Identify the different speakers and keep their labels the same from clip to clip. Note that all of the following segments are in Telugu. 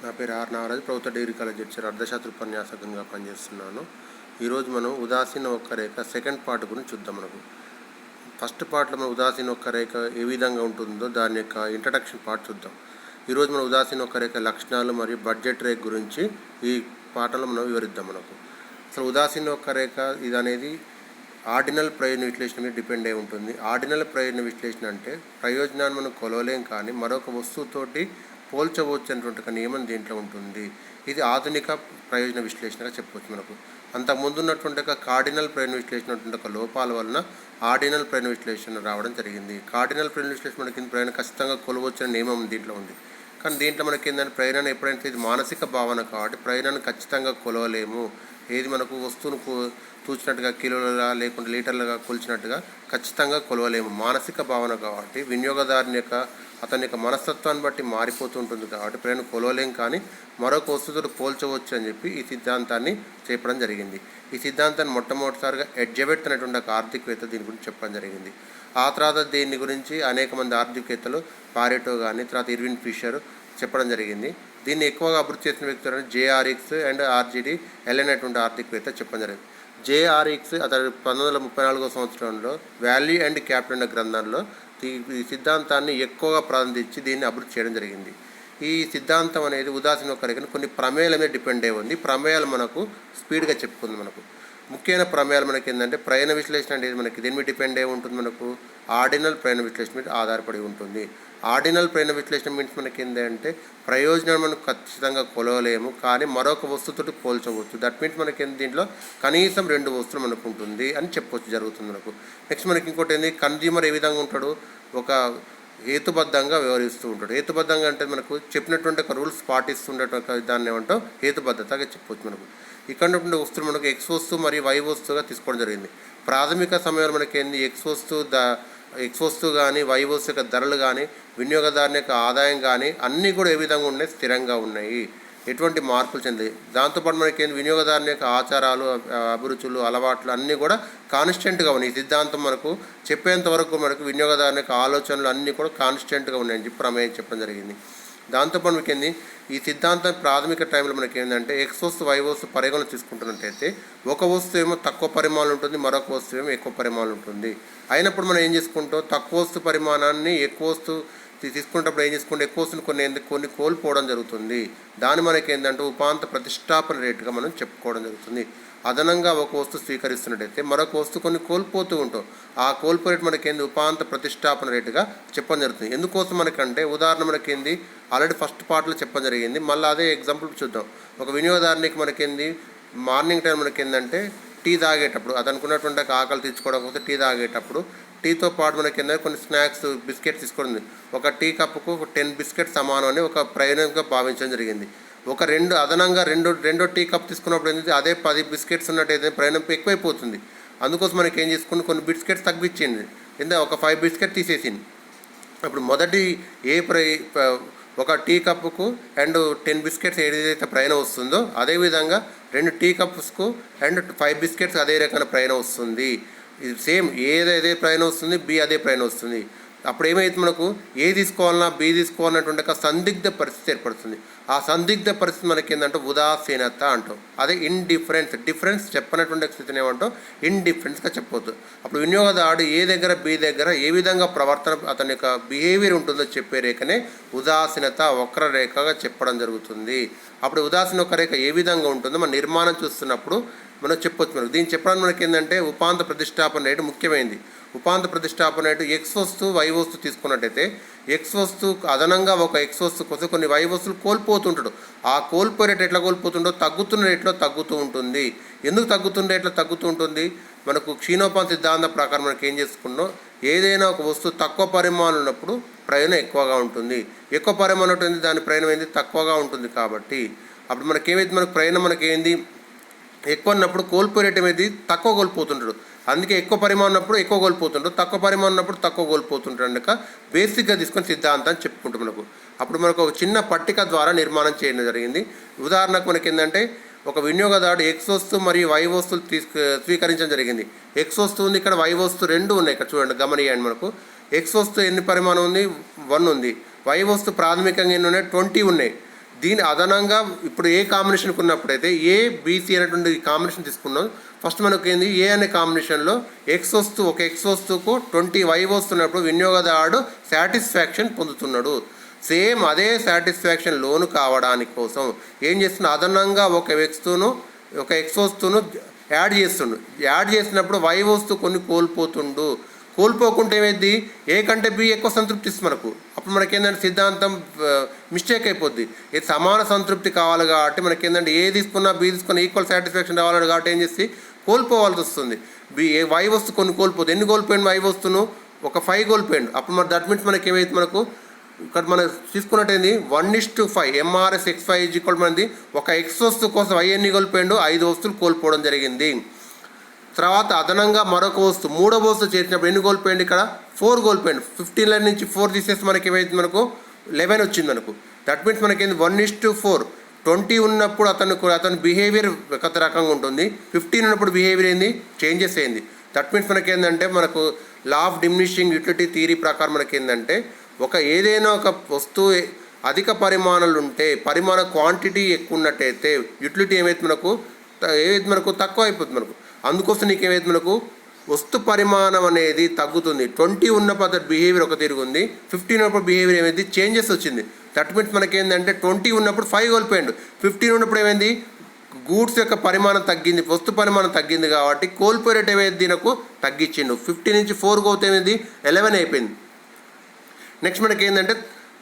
Speaker 1: నా పేరు ఆర్ నాగరాజ్. ప్రభుత్వ డిగ్రీ కాలేజ్ లెక్చరర్, అర్థశాస్త్ర ఉపన్యాసకంగా పనిచేస్తున్నాను. ఈరోజు మనం ఉదాసీన వక్రరేఖ సెకండ్ పార్ట్ గురించి చూద్దాం. ఫస్ట్ పార్ట్లో మనం ఉదాసీన వక్రరేఖ ఏ విధంగా ఉంటుందో దాని యొక్క ఇంట్రడక్షన్ పార్ట్ చూద్దాం. ఈరోజు మనం ఉదాసీన వక్రరేఖ లక్షణాలు మరియు బడ్జెట్ రేఖ గురించి ఈ పాఠంలో మనం వివరిద్దాం. అసలు ఉదాసీన వక్రరేఖ ఇది అనేది ఆర్డినల్ ప్రయోజన విశ్లేషణ మీద డిపెండ్ అయి ఉంటుంది. ఆర్డినల్ ప్రయోజన విశ్లేషణ అంటే ప్రయోజనాన్ని మనం కొలవలేం కానీ మరొక వస్తువుతోటి పోల్చవచ్చు అనేటువంటి ఒక నియమం దీంట్లో ఉంటుంది. ఇది ఆధునిక ప్రయోజన విశ్లేషణగా చెప్పవచ్చు. అంతకుముందు ఉన్నటువంటి ఒక కార్డినల్ ప్రయోజన విశ్లేషణ ఉన్నటువంటి ఒక లోపాల వలన ఆర్డినల్ ప్రయోజన విశ్లేషణ రావడం జరిగింది. కార్డినల్ ప్రయోజన విశ్లేషణ మనకి ప్రయోజనం ఖచ్చితంగా కొలవచ్చు అనే నియమం దీంట్లో ఉంది. కానీ దీంట్లో మనకి ఏంటంటే ప్రయోజనాన్ని ఎప్పుడైతే ఇది మానసిక భావన కాబట్టి ప్రయోజనాన్ని ఖచ్చితంగా కొలవలేము. ఏది మనకు వస్తువును తూచినట్టుగా కిలోలుగా లేకుంటే లీటర్లుగా కొలిచినట్టుగా ఖచ్చితంగా కొలవలేము. మానసిక భావన కాబట్టి వినియోగదారుని యొక్క అతని యొక్క మనస్తత్వాన్ని బట్టి మారిపోతుంటుంది కాబట్టి ప్రయాణం కొలవలేం కానీ మరొక వస్తువుతో పోల్చవచ్చు అని చెప్పి ఈ సిద్ధాంతాన్ని చెప్పడం జరిగింది. ఈ సిద్ధాంతాన్ని మొట్టమొదటిసారిగా ఎడ్జబెట్ అనేటువంటి ఒక ఆర్థికవేత్త దీని గురించి చెప్పడం జరిగింది. ఆ తర్వాత దీని గురించి అనేక మంది ఆర్థికవేత్తలు పారెటో కానీ తర్వాత ఇర్విన్ ఫిషర్ చెప్పడం జరిగింది. దీన్ని ఎక్కువగా అభివృద్ధి చేసిన వ్యక్తులు జేఆర్ఎక్స్ అండ్ ఆర్జీడీ ఎల్ అనేటువంటి ఆర్థికవేత్త చెప్పడం జరిగింది. జేఆర్ఎక్స్ అతను 1934 సంవత్సరంలో వాల్యూ అండ్ క్యాపిటల్ అనే గ్రంథంలో ఈ సిద్ధాంతాన్ని ఎక్కువగా ప్రారంభించి దీన్ని అభివృద్ధి చేయడం జరిగింది. ఈ సిద్ధాంతం అనేది ఉదాసీన వక్రరేఖను కొన్ని ప్రమేయాల మీద డిపెండ్ అయి ఉంది. ప్రమేయాలు మనకు స్పీడ్గా చెప్పుకుంది. ముఖ్యమైన ప్రమేయాలు మనకి ఏంటంటే ప్రయాణ విశ్లేషణ అనేది మనకి దేని మీద డిపెండ్ అయి ఉంటుంది. ఆర్డినల్ ప్రయాణ విశ్లేషణ మీద ఆధారపడి ఉంటుంది. ఆర్డినల్ ప్రయాణ విశ్లేషణ మీన్స్ మనకి ఏంటంటే ప్రయోజనం మనం ఖచ్చితంగా కొలవలేము కానీ మరొక వస్తువుతో పోల్చవచ్చు. దట్ మీన్స్ మనకి దీంట్లో కనీసం 2 వస్తువులు మనకు ఉంటుంది అని చెప్పవచ్చు జరుగుతుంది. నెక్స్ట్ మనకి ఇంకోటి ఏంటి, కన్జ్యూమర్ ఏ విధంగా ఉంటాడు, ఒక హేతుబద్ధంగా వ్యవహరిస్తూ ఉంటాడు. హేతుబద్ధంగా అంటే మనకు చెప్పినటువంటి ఒక రూల్స్ పాటిస్తుండే దాన్ని ఏమంటాం హేతుబద్ధతగా చెప్పవచ్చు. ఇక్కడ ఉన్నటువంటి వస్తువులు మనకు ఎక్స్ వస్తువు మరియు వై వస్తువుగా తీసుకోవడం జరిగింది. ప్రాథమిక సమయంలో మనకి ఏంది ఎక్స్ వస్తువు కానీ వై వస్తువు యొక్క ధరలు కానీ వినియోగదారుని యొక్క ఆదాయం కానీ అన్నీ కూడా ఏ విధంగా ఉన్నాయి, స్థిరంగా ఉన్నాయి, ఎటువంటి మార్పులు చెందాయి. దాంతోపాటు మనకి వినియోగదారుని యొక్క ఆచారాలు, అభిరుచులు, అలవాట్లు అన్నీ కూడా కాన్స్టెంట్గా ఉన్నాయి. ఈ సిద్ధాంతం మనకు చెప్పేంత వరకు మనకు వినియోగదారుని యొక్క ఆలోచనలు అన్నీ కూడా కాన్స్టెంట్గా ఉన్నాయని చెప్పి ప్రమేయం చెప్పడం జరిగింది. దాంతోపాటు మనకి ఈ సిద్ధాంతం ప్రాథమిక టైంలో మనకి ఏంటంటే ఎక్స్ వస్తువు వై వస్తువు పరిగణన తీసుకుంటున్నట్టయితే ఒక వస్తువు ఏమో తక్కువ పరిమాణం ఉంటుంది, మరొక వస్తువు ఏమో ఎక్కువ పరిమాణం ఉంటుంది. అయినప్పుడు మనం ఏం చేసుకుంటాం, తక్కువ వస్తువు పరిమాణాన్ని ఎక్కువ వస్తువు తీసుకునేటప్పుడు ఏం చేసుకుంటే ఎక్కువ వస్తువుని కొన్ని కోల్పోవడం జరుగుతుంది. దాన్ని మనకి ఏంటంటే ఉపాంత ప్రతిష్టాపన రేటుగా మనం చెప్పుకోవడం జరుగుతుంది. అదనంగా ఒక వస్తువు స్వీకరిస్తున్నట్టయితే మరొక వస్తువు కొన్ని కోల్పోతూ ఉంటాం. ఆ కోల్పో రేటు మనకేంది ఉపాంత ప్రతిష్టాపన రేటుగా చెప్పడం జరుగుతుంది. ఎందుకోసం మనకంటే ఉదాహరణ మనకేంది ఆల్రెడీ ఫస్ట్ పార్ట్లో చెప్పడం జరిగింది. మళ్ళీ అదే ఎగ్జాంపుల్ చూద్దాం. ఒక వినియోగదారునికి మనకేంది మార్నింగ్ టైం మనకేందంటే టీ తాగేటప్పుడు అది అనుకున్నటువంటి ఆకలి తీర్చుకోవడం కోసం టీ తాగేటప్పుడు టీతో పాటు మనకి ఏంటంటే కొన్ని స్నాక్స్ బిస్కెట్స్ తీసుకోవడం, ఒక టీ కప్పుకు 10 బిస్కెట్ సమానం అని ఒక ప్రయోజనంగా భావించడం జరిగింది. ఒక అదనంగా రెండో టీ కప్ తీసుకున్నప్పుడు ఏంటంటే అదే 10 బిస్కెట్స్ ఉన్నట్టయితే ప్రయాణం ఎక్కువైపోతుంది. అందుకోసం మనకి ఏం చేసుకుని కొన్ని బిస్కెట్స్ తగ్గించింది, ఎందుకంటే ఒక 5 బిస్కెట్ తీసేసింది. అప్పుడు మొదటి ఒక టీ కప్పుకు అండ్ 10 బిస్కెట్స్ ఏదైతే ప్రయాణం వస్తుందో అదేవిధంగా 2 టీ కప్స్కు అండ్ 5 బిస్కెట్స్ అదే రకమైన ప్రయాణం వస్తుంది. ఇది సేమ్ ఏదైతే ప్రయాణం వస్తుంది బి అదే ప్రయాణం వస్తుంది. అప్పుడు ఏమైతే మనకు ఏ తీసుకోవాలన్నా బి తీసుకోవాలన్నటువంటి ఒక సందిగ్ధ పరిస్థితి ఏర్పడుతుంది. ఆ సందిగ్ధ పరిస్థితి మనకి ఏంటంటే ఉదాసీనత అంటాం. అదే డిఫరెన్స్ చెప్పనటువంటి స్థితిని ఏమంటాం ఇండిఫరెన్స్గా చెప్పవద్దు. అప్పుడు వినియోగదారుడు ఏ దగ్గర బి దగ్గర ఏ విధంగా ప్రవర్తన అతని యొక్క బిహేవియర్ ఉంటుందో చెప్పే రేఖనే ఉదాసీనత వక్రరేఖగా చెప్పడం జరుగుతుంది. అప్పుడు ఉదాసీన వక్రరేఖ ఏ విధంగా ఉంటుందో మన నిర్మాణం చూస్తున్నప్పుడు మనం చెప్పొచ్చు. దీన్ని చెప్పడానికి మనకి ఏంటంటే ఉపాంత ప్రతిష్టాపన రేటు ముఖ్యమైనది. ఉపాంత ప్రతిష్టాపన రేటు ఎక్స్ వస్తువు వై వస్తువు తీసుకున్నట్టయితే ఎక్స్ వస్తువు అదనంగా ఒక ఎక్స్ వస్తువు కోసం కొన్ని వై వస్తువులు కోల్పోతుంటాడు. ఆ కోల్పోయే రేటు ఎట్లా కోల్పోతుండో తగ్గుతున్న రేట్లో తగ్గుతూ ఉంటుంది. ఎందుకు తగ్గుతున్న రేట్లో తగ్గుతూ ఉంటుంది, మనకు క్షీణోపాన సిద్ధాంతం ప్రకారం మనకి ఏం చేసుకున్నాం, ఏదైనా ఒక వస్తువు తక్కువ పరిమాణం ఉన్నప్పుడు ప్రయాణం ఎక్కువగా ఉంటుంది, ఎక్కువ పరిమాణం ఉంటుంది దాని ప్రయాణం ఏంది తక్కువగా ఉంటుంది. కాబట్టి అప్పుడు మనకేమైతే మనకు ప్రయాణం మనకేంది ఎక్కువ ఉన్నప్పుడు కోల్పోయే రేటు అనేది తక్కువ కోల్పోతుంటాడు. అందుకే ఎక్కువ పరిమాణం ఉన్నప్పుడు ఎక్కువ కోల్పోతుంటాడు, తక్కువ పరిమాణం ఉన్నప్పుడు తక్కువ కోల్పోతుంటాడు. కనుక బేసిక్గా తీసుకొని సిద్ధాంతాన్ని చెప్పుకుంటాం. అప్పుడు మనకు ఒక చిన్న పట్టిక ద్వారా నిర్మాణం చేయడం జరిగింది. ఉదాహరణకు మనకి ఏంటంటే ఒక వినియోగదారుడు ఎక్స్ వస్తువు మరియు వై వస్తువులు స్వీకరించడం జరిగింది. ఎక్స్ వస్తువు ఉంది, ఇక్కడ వై వస్తువు 2 ఉన్నాయి. ఇక్కడ చూడండి గమనియండి, మనకు ఎక్స్ వస్తువు ఎన్ని పరిమాణం ఉంది 1 ఉంది, వై వస్తువు ప్రాథమికంగా ఎన్ని ఉన్నాయి 20 ఉన్నాయి. దీని అదనంగా ఇప్పుడు ఏ కాంబినేషన్కి ఉన్నప్పుడైతే ఏ బీసీ అనేటువంటి కాంబినేషన్ తీసుకున్నాం. ఫస్ట్ మనకి ఏంది ఏ అనే కాంబినేషన్లో ఎక్స్ వస్తూ ఒక ఎక్స్ వస్తువుకు 20y వస్తున్నప్పుడు వినియోగదారుడు సాటిస్ఫాక్షన్ పొందుతున్నాడు. సేమ్ అదే సాటిస్ఫాక్షన్ లోను కావడానికి కోసం ఏం చేస్తున్నా అదనంగా ఒక ఎక్స్ వస్తువును యాడ్ చేసినప్పుడు y వస్తువు కొన్ని కోల్పోకుంటే ఏమైంది ఏ కంటే బి ఎక్కువ సంతృప్తి ఇస్తుంది మనకు. అప్పుడు మనకేంటంటే సిద్ధాంతం మిస్టేక్ అయిపోద్ది. ఇది సమాన సంతృప్తి కావాలి కాబట్టి మనకేంటంటే ఏ తీసుకున్నా బి తీసుకున్నా ఈక్వల్ సాటిస్ఫాక్షన్ రావాలి కాబట్టి ఏం చేసి కోల్పోవాల్సి వస్తుంది. వై వస్తువు కొన్ని కోల్పోతుంది. ఎన్ని కోల్పోయింది వై వస్తువును ఒక 5 కోల్పోయింది. అప్పుడు మరి దట్ మీన్స్ మనకి ఏమైతే మనకు ఇక్కడ మనం తీసుకున్నట్టయింది 1:5 ఎంఆర్ఎస్ x5 మనది ఒక ఎక్స్ వస్తువు కోసం వై ఎన్ని కోల్పోయిండు 5 వస్తువులు కోల్పోవడం జరిగింది. తర్వాత అదనంగా మరొక వస్తువు మూడవ వస్తువు చేసినప్పుడు ఎన్ని కోల్పోయింది ఇక్కడ 4 కోల్పోయింది. 15 నుంచి 4 తీసేసి మనకి ఏమైతే మనకు 11 వచ్చింది మనకు. దట్ మీన్స్ మనకి ఏంది 1:4 20 ఉన్నప్పుడు అతని బిహేవియర్ ఒక రకంగా ఉంటుంది. 15 ఉన్నప్పుడు బిహేవియర్ ఏంది చేంజెస్ అయింది. దట్ మీన్స్ మనకి ఏంటంటే మనకు law of diminishing utility theory ప్రకారం మనకి ఏంటంటే ఏదైనా ఒక వస్తువు అధిక పరిమాణాలు ఉంటే పరిమాణ క్వాంటిటీ ఎక్కువ ఉన్నట్టయితే యూటిలిటీ ఏమైతే మనకు తక్కువ అయిపోతుంది మనకు. అందుకోసం నీకు ఏమైతే మనకు వస్తు పరిమాణం అనేది తగ్గుతుంది. 20 ఉన్నప్పుడు బిహేవియర్ ఒక తిరిగి ఉంది. 15 ఉన్నప్పుడు బిహేవియర్ ఏమైంది చేంజెస్ వచ్చింది. దట్ మీన్స్ మనకి ఏంటంటే 20 ఉన్నప్పుడు 5 కోల్పోయిండు. 15 ఉన్నప్పుడు ఏమైంది గూడ్స్ యొక్క పరిమాణం తగ్గింది, వస్తు పరిమాణం తగ్గింది కాబట్టి కోల్పోయే రేట్ ఏమైంది నాకు తగ్గించిండు. 15 నుంచి 4 పోతే ఏమైంది 11 అయిపోయింది. నెక్స్ట్ మనకి ఏంటంటే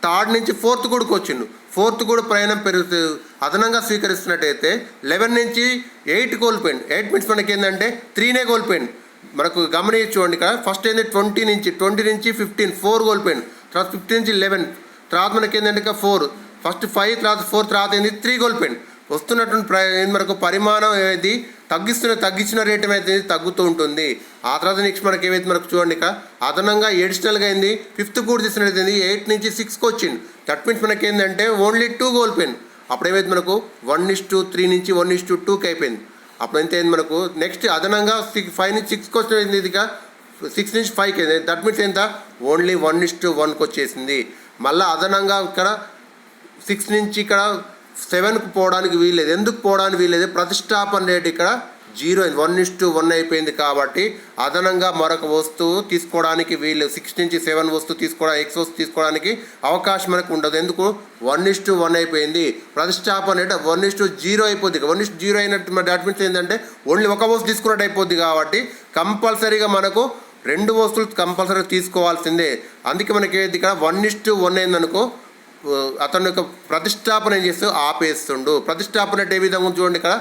Speaker 1: 3rd నుంచి 4th కూడా వచ్చిండు. 4th కూడా ప్రయాణం పెరుగుతూ అదనంగా స్వీకరిస్తున్నట్టయితే 11 నుంచి 8 కోల్పోయింది. 8 మీన్స్ మనకి ఏంటంటే 3నే కోల్పోయింది. మనకు గమనించి చూడండి ఇక్కడ ఫస్ట్ ఏంటంటే 20 నుంచి 15 4 కోల్పోయింది. తర్వాత 15 నుంచి 11 తర్వాత మనకి ఏంటంటే ఇక 4 ఫస్ట్ 5 తర్వాత 4 తర్వాత ఏంది 3 కోల్పోయింది. వస్తున్నటువంటి మనకు పరిమాణం ఏది తగ్గించిన రేట్ ఏమైతే తగ్గుతూ ఉంటుంది. ఆ తర్వాత నెక్స్ట్ మనకి ఏమైతే మనకు చూడండి ఇక అదనంగా ఎడిషనల్గా అయింది 5th కూడా తీసినట్టయింది 8 నుంచి 6కి వచ్చింది. దట్ మీన్స్ మనకి ఏంటంటే ఓన్లీ 2 కోల్పోయింది. అప్పుడు ఏమైతే మనకు 1:3 నుంచి 1:2కి అయిపోయింది. అప్పుడు ఎంత అయింది మనకు నెక్స్ట్ అదనంగా 5 నుంచి 6కి వచ్చింది. ఇదిగా 6 నుంచి 5కి అయింది. దట్ మీన్స్ ఎంత ఓన్లీ 1:1కి వచ్చేసింది. మళ్ళీ అదనంగా ఇక్కడ 6 నుంచి ఇక్కడ 7కు పోవడానికి వీల్లేదు. ఎందుకు పోవడానికి వీల్లేదు ప్రతిష్టాపన రేట్ ఇక్కడ 0 అయింది. 1:1 అయిపోయింది కాబట్టి అదనంగా మరొక వస్తువు తీసుకోవడానికి వీల్లేదు. 6 నుంచి 7 వస్తువు తీసుకోవడానికి ఎక్స్ వస్తువు తీసుకోవడానికి అవకాశం మనకు ఉండదు. ఎందుకు 1:1 అయిపోయింది. ప్రతిష్టాపన రేట్ 1:0 అయిపోద్ది. 1:0 అయినట్టు దాట్ మీన్స్ ఏంటంటే ఓన్లీ ఒక వస్తువు తీసుకున్నట్టు అయిపోద్ది కాబట్టి కంపల్సరీగా మనకు 2 వస్తువులు కంపల్సరీగా తీసుకోవాల్సిందే. అందుకే మనకి ఇక్కడ 1:1 అయిందనుకో అతని యొక్క ప్రతిష్టాపన ఏం చేస్తూ ఆపేస్తుండు. ప్రతిష్టాపన ఏ విధంగా చూడండి ఇక్కడ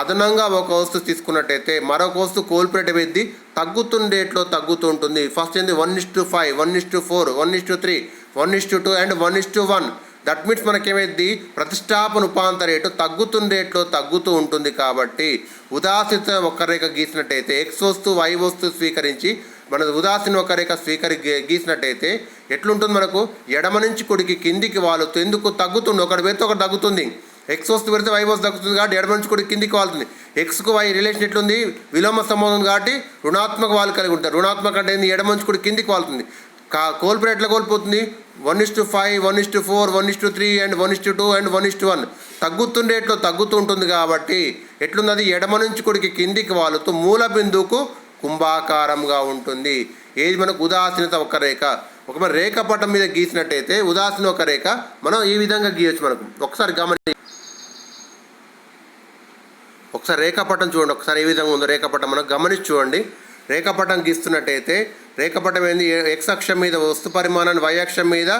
Speaker 1: అదనంగా ఒక వస్తువు తీసుకున్నట్టయితే మరొక వస్తువు కోల్పోయేటది తగ్గుతూ ఉంటుంది. ఫస్ట్ ఏంది 1:5 1:4 1:3 1:2 అండ్ 1:1. దట్ మీన్స్ మనకేమైంది ప్రతిష్టాపన ఉపాంత రేటు తగ్గుతూ ఉంటుంది. కాబట్టి ఉదాసీన వక్రరేఖ గీసినట్టయితే ఎక్స్ వస్తువు వై వస్తువు స్వీకరించి మన ఉదాసీన వక్రరేఖ గీసినట్టయితే ఎట్లుంటుంది మనకు ఎడమ నుంచి కుడికి కిందికి వాలుతూ ఎందుకు తగ్గుతుంది. ఒకటి పెడితే ఒకటి తగ్గుతుంది. ఎక్స్ వస్తువు పెడితే వై వస్తువు తగ్గుతుంది కాబట్టి ఎడమ నుంచి కుడికి కిందికి వాలుతుంది. ఎక్స్కు వై రిలేషన్ ఎట్లుంది విలోమ సంబంధం కాబట్టి రుణాత్మక వాళ్ళు కలిగి ఉంటారు. రుణాత్మక అంటే ఏంది ఎడమ నుంచి కుడికి కిందికి వాలుతుంది. కోల్పోయి ఎట్లా కోల్పోతుంది 1:5 1:4 1:3 అండ్ 1:2 అండ్ 1:1 తగ్గుతూ ఉంటుంది. కాబట్టి ఎట్లుంది అది ఎడమ నుంచి కుడికి కిందికి వాలుతూ మూల బిందువుకు కుంభాకారంగా ఉంటుంది. ఏది మనకు ఉదాసీనత ఒక రేఖ ఒక రేఖాపటం మీద గీసినట్టయితే ఉదాసీన ఒక రేఖ మనం ఈ విధంగా గీయచ్చు. మనకు ఒకసారి రేఖాపటం చూడండి. ఒకసారి ఏ విధంగా ఉందో రేఖాపటం మనం గమనించి చూడండి. రేఖాపటం గీస్తున్నట్టయితే రేఖాపటం ఏంది ఎక్స్ అక్షం మీద వస్తు పరిమాణాన్ని వై అక్షం మీద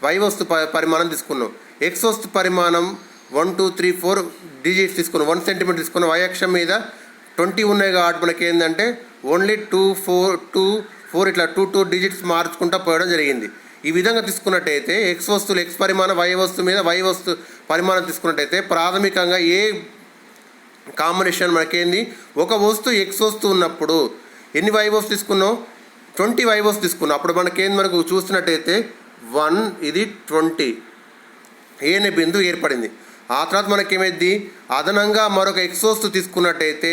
Speaker 1: వై వస్తు పరిమాణం తీసుకున్నాం. ఎక్స్ వస్తు పరిమాణం 1 2 3 4 డిజిట్స్ తీసుకున్నాం. 1 సెంటీమీటర్ తీసుకున్నాం. వై అక్షం మీద 20 ఉన్నాయి కాబట్టి మనకి ఏంటంటే ఓన్లీ 2 4 ఇట్లా 2 డిజిట్స్ మార్చుకుంటూ పోయడం జరిగింది. ఈ విధంగా తీసుకున్నట్టయితే ఎక్స్ వస్తువులు ఎక్స్ పరిమాణం వై వస్తువు మీద వై వస్తు పరిమాణం తీసుకున్నట్టయితే ప్రాథమికంగా ఏ కాంబినేషన్ మనకేంది ఒక వస్తువు ఎక్స్ వస్తువు ఉన్నప్పుడు ఎన్ని వై వస్తువు తీసుకున్నాం 20 వై వస్తువు తీసుకున్నాం. అప్పుడు మనకేంది మనకు చూస్తున్నట్టయితే 1 ఇది 20 ఏనే బిందువు ఏర్పడింది. ఆ తర్వాత మనకేమైంది అదనంగా మరొక ఎక్స్ వస్తువు తీసుకున్నట్టయితే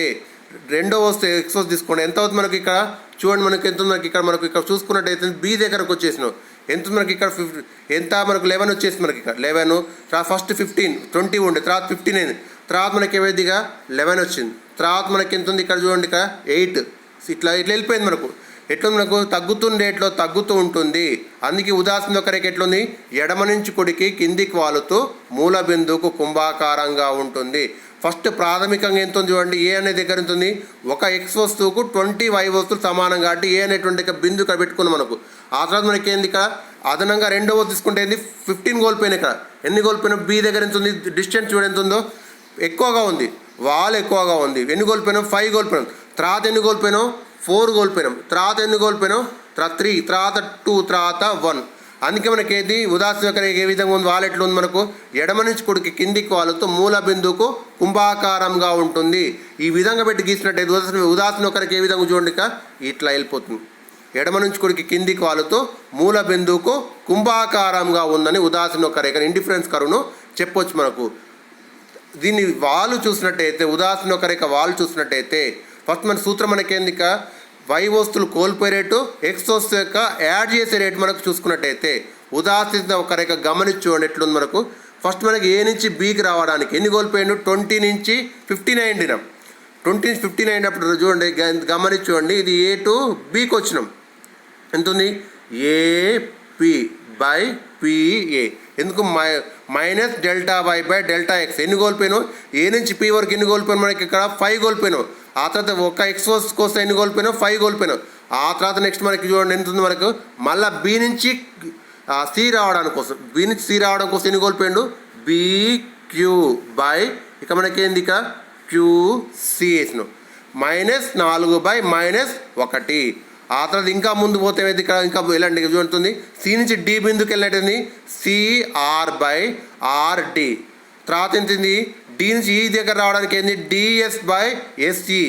Speaker 1: రెండో వస్తువు ఎక్స్ వస్తువు తీసుకోండి. ఎంత అవుతుంది మనకి ఇక్కడ చూడండి. మనకి ఎంత మనకి ఇక్కడ చూసుకున్నట్టయితే బి దగ్గరకు వచ్చేసినాం. ఎంత మనకి ఇక్కడ ఎంత మనకు 11 వచ్చేసి మనకి ఇక్కడ 11, తర్వాత ఫస్ట్ 15, 20 ఉండే, తర్వాత 15 అయింది, తర్వాత మనకి ఏమైందిగా 11 వచ్చింది, తర్వాత మనకి ఎంత ఉంది ఇక్కడ చూడండి ఇక్కడ 8, ఇట్లా వెళ్ళిపోయింది మనకు. ఎట్లా మనకు తగ్గుతుండేట్లో తగ్గుతూ ఉంటుంది. అందుకే ఉదాసీన ఒక రేఖ ఎట్లుంది, ఎడమ నుంచి కుడికి కిందికి వాలుతూ మూల బిందువుకు కుంభాకారంగా ఉంటుంది. ఫస్ట్ ప్రాథమికంగా ఎంత ఉంది చూడండి, ఏ అనే దగ్గర ఎంత ఉంది, ఒక ఎక్స్ వస్తువుకు 20 వై వస్తువులు సమానం కాబట్టి ఏ అనేటువంటి బిందువు ఇక్కడ పెట్టుకున్నాం మనకు. ఆ తర్వాత మనకి ఏంది ఇక్కడ అదనంగా రెండవ తీసుకుంటే ఏంది 15 కోల్పోయినాయి. ఇక్కడ ఎన్ని కోల్పోయినా బి దగ్గర ఎంత ఉంది, డిస్టెన్స్ చూడండి ఎంత ఉందో, ఎక్కువగా ఉంది, వాల్ ఎక్కువగా ఉంది. ఎన్ని కోల్పోయినాం, 5 కోల్పోయినాం. తర్వాత ఎన్ని కోల్పోయినాం, 4 కోల్పోయినాం. తర్వాత ఎన్ని కోల్పోయినాం, తర్వాత 3, తర్వాత 2, తర్వాత 1. అందుకే మనకి ఏది ఉదాసీన రేఖ ఏ విధంగా ఉంది, వాల్ ఎట్లా ఉంది మనకు, ఎడమ నుంచి కుడికి కిందికి వాలుతూ మూల బిందువుకు కుంభాకారంగా ఉంటుంది. ఈ విధంగా పెట్టి గీసినట్టయితే ఉదాసీన రేఖ ఏ విధంగా చూడండి, ఇట్లా వెళ్ళిపోతుంది. ఎడమ నుంచి కుడికి కిందికి వాలుతూ మూల బిందువుకు కుంభాకారంగా ఉందని ఉదాసీన రేఖ ఇండిఫరెన్స్ కరువును చెప్పొచ్చు మనకు. దీన్ని వాలు చూసినట్టయితే, ఉదాసీన రేఖ వాలు చూసినట్టయితే ఫస్ట్ మన సూత్రం మనకేంది, వై వస్తువులు కోల్పోయే రేటు, ఎక్స్ వస్తువు యొక్క యాడ్ చేసే రేటు మనకు చూసుకున్నట్టయితే ఉదాసీన రేఖ గమనించుకోండి ఎట్లుంది మనకు. ఫస్ట్ మనకి ఏ నుంచి బీకి రావడానికి ఎన్ని కోల్పోయాడు, 20 నుంచి 15 అయిండినాం. 20 నుంచి 15 అయినప్పుడు చూడండి గమనించుకోండి, ఇది ఏ టు బీకి వచ్చినాం. ఎంత ఉంది, ఏపీ బై పిఏ. ఎందుకు minus delta y by delta X. ఎన్ని కోల్పోయినావు, ఏ నుంచి పి వరకు ఎన్ని కోల్పోయినావు, మనకి ఇక్కడ 5 కోల్పోయినావు. ఆ తర్వాత ఒక ఎక్స్ కోసం ఎన్ని కోల్పోయినావు, 5 కోల్పోయినావు. ఆ తర్వాత నెక్స్ట్ మనకి చూడండి ఎంత ఉంది మనకు, మళ్ళీ బి నుంచి సి రావడానికి కోసం, బి నుంచి సి రావడం కోసం ఎన్ని కోల్పోయిండు, బిక్యూ బై ఇక మనకి ఏంది ఇక క్యూసి వేసినావు, -4 బై -1. ఆ తర్వాత ఇంకా ముందు పోతే ఇక్కడ ఇంకా ఎలాంటి చూడుతుంది, సి నుంచి డి బిందుకి వెళ్ళినట్టుంది సిఆర్ బై ఆర్డి. తర్వాత ఎంతుంది, డి నుంచి ఈ దగ్గర రావడానికి ఏంది డిఎస్ బై ఎస్ఈ.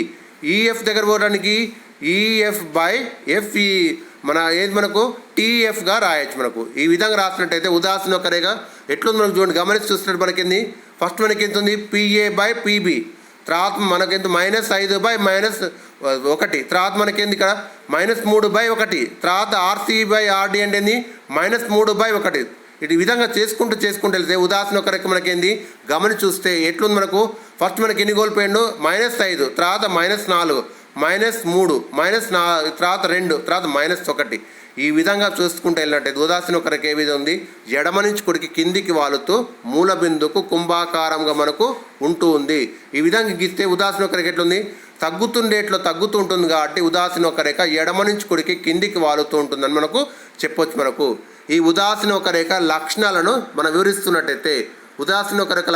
Speaker 1: ఈఎఫ్ దగ్గర పోవడానికి ఈఎఫ్ బై ఎఫ్ఈ. మన ఏది మనకు టీఎఫ్గా రాయొచ్చు మనకు. ఈ విధంగా రాసినట్టయితే ఉదాసీన రేఖ ఎట్లుంది మనకు చూడండి, గమనించి చూసినట్టు మనకింది. ఫస్ట్ మనకి ఎంత ఉంది, పిఏ బై పిబి. తర్వాత మనకెంత -5 బై -1. తర్వాత మనకేంది ఇక్కడ -3 బై 1. తర్వాత ఆర్సీ బై ఆర్డి అంటే ఏంది -3 బై 1. ఇటు విధంగా చేసుకుంటూ వెళ్తే ఉదాసీన రేఖ మనకేంది గమని చూస్తే ఎట్లుంది మనకు. ఫస్ట్ మనకి ఎన్ని కోల్పోయిండు, -5, తర్వాత -4, -3, తర్వాత 2, తర్వాత -1. ఈ విధంగా చూసుకుంటూ వెళ్ళినట్టయితే ఉదాసీన రేఖ ఏ విధంగా ఉంది, ఎడమ నుంచి కుడికి కిందికి వాలుతూ మూల బిందుకు కుంభాకారంగా మనకు ఉంటూ ఉంది. ఈ విధంగా గీస్తే ఉదాసీన రేఖ ఎట్లుంది, తగ్గుతుండేట్లో తగ్గుతూ ఉంటుంది కాబట్టి ఉదాసీన రేఖ ఎడమ నుంచి కుడికి కిందికి వాలుతూ ఉంటుందని మనకు చెప్పొచ్చు. మనకు ఈ ఉదాసీన రేఖ లక్షణాలను మనం వివరిస్తున్నట్టయితే ఉదాసీన రేఖ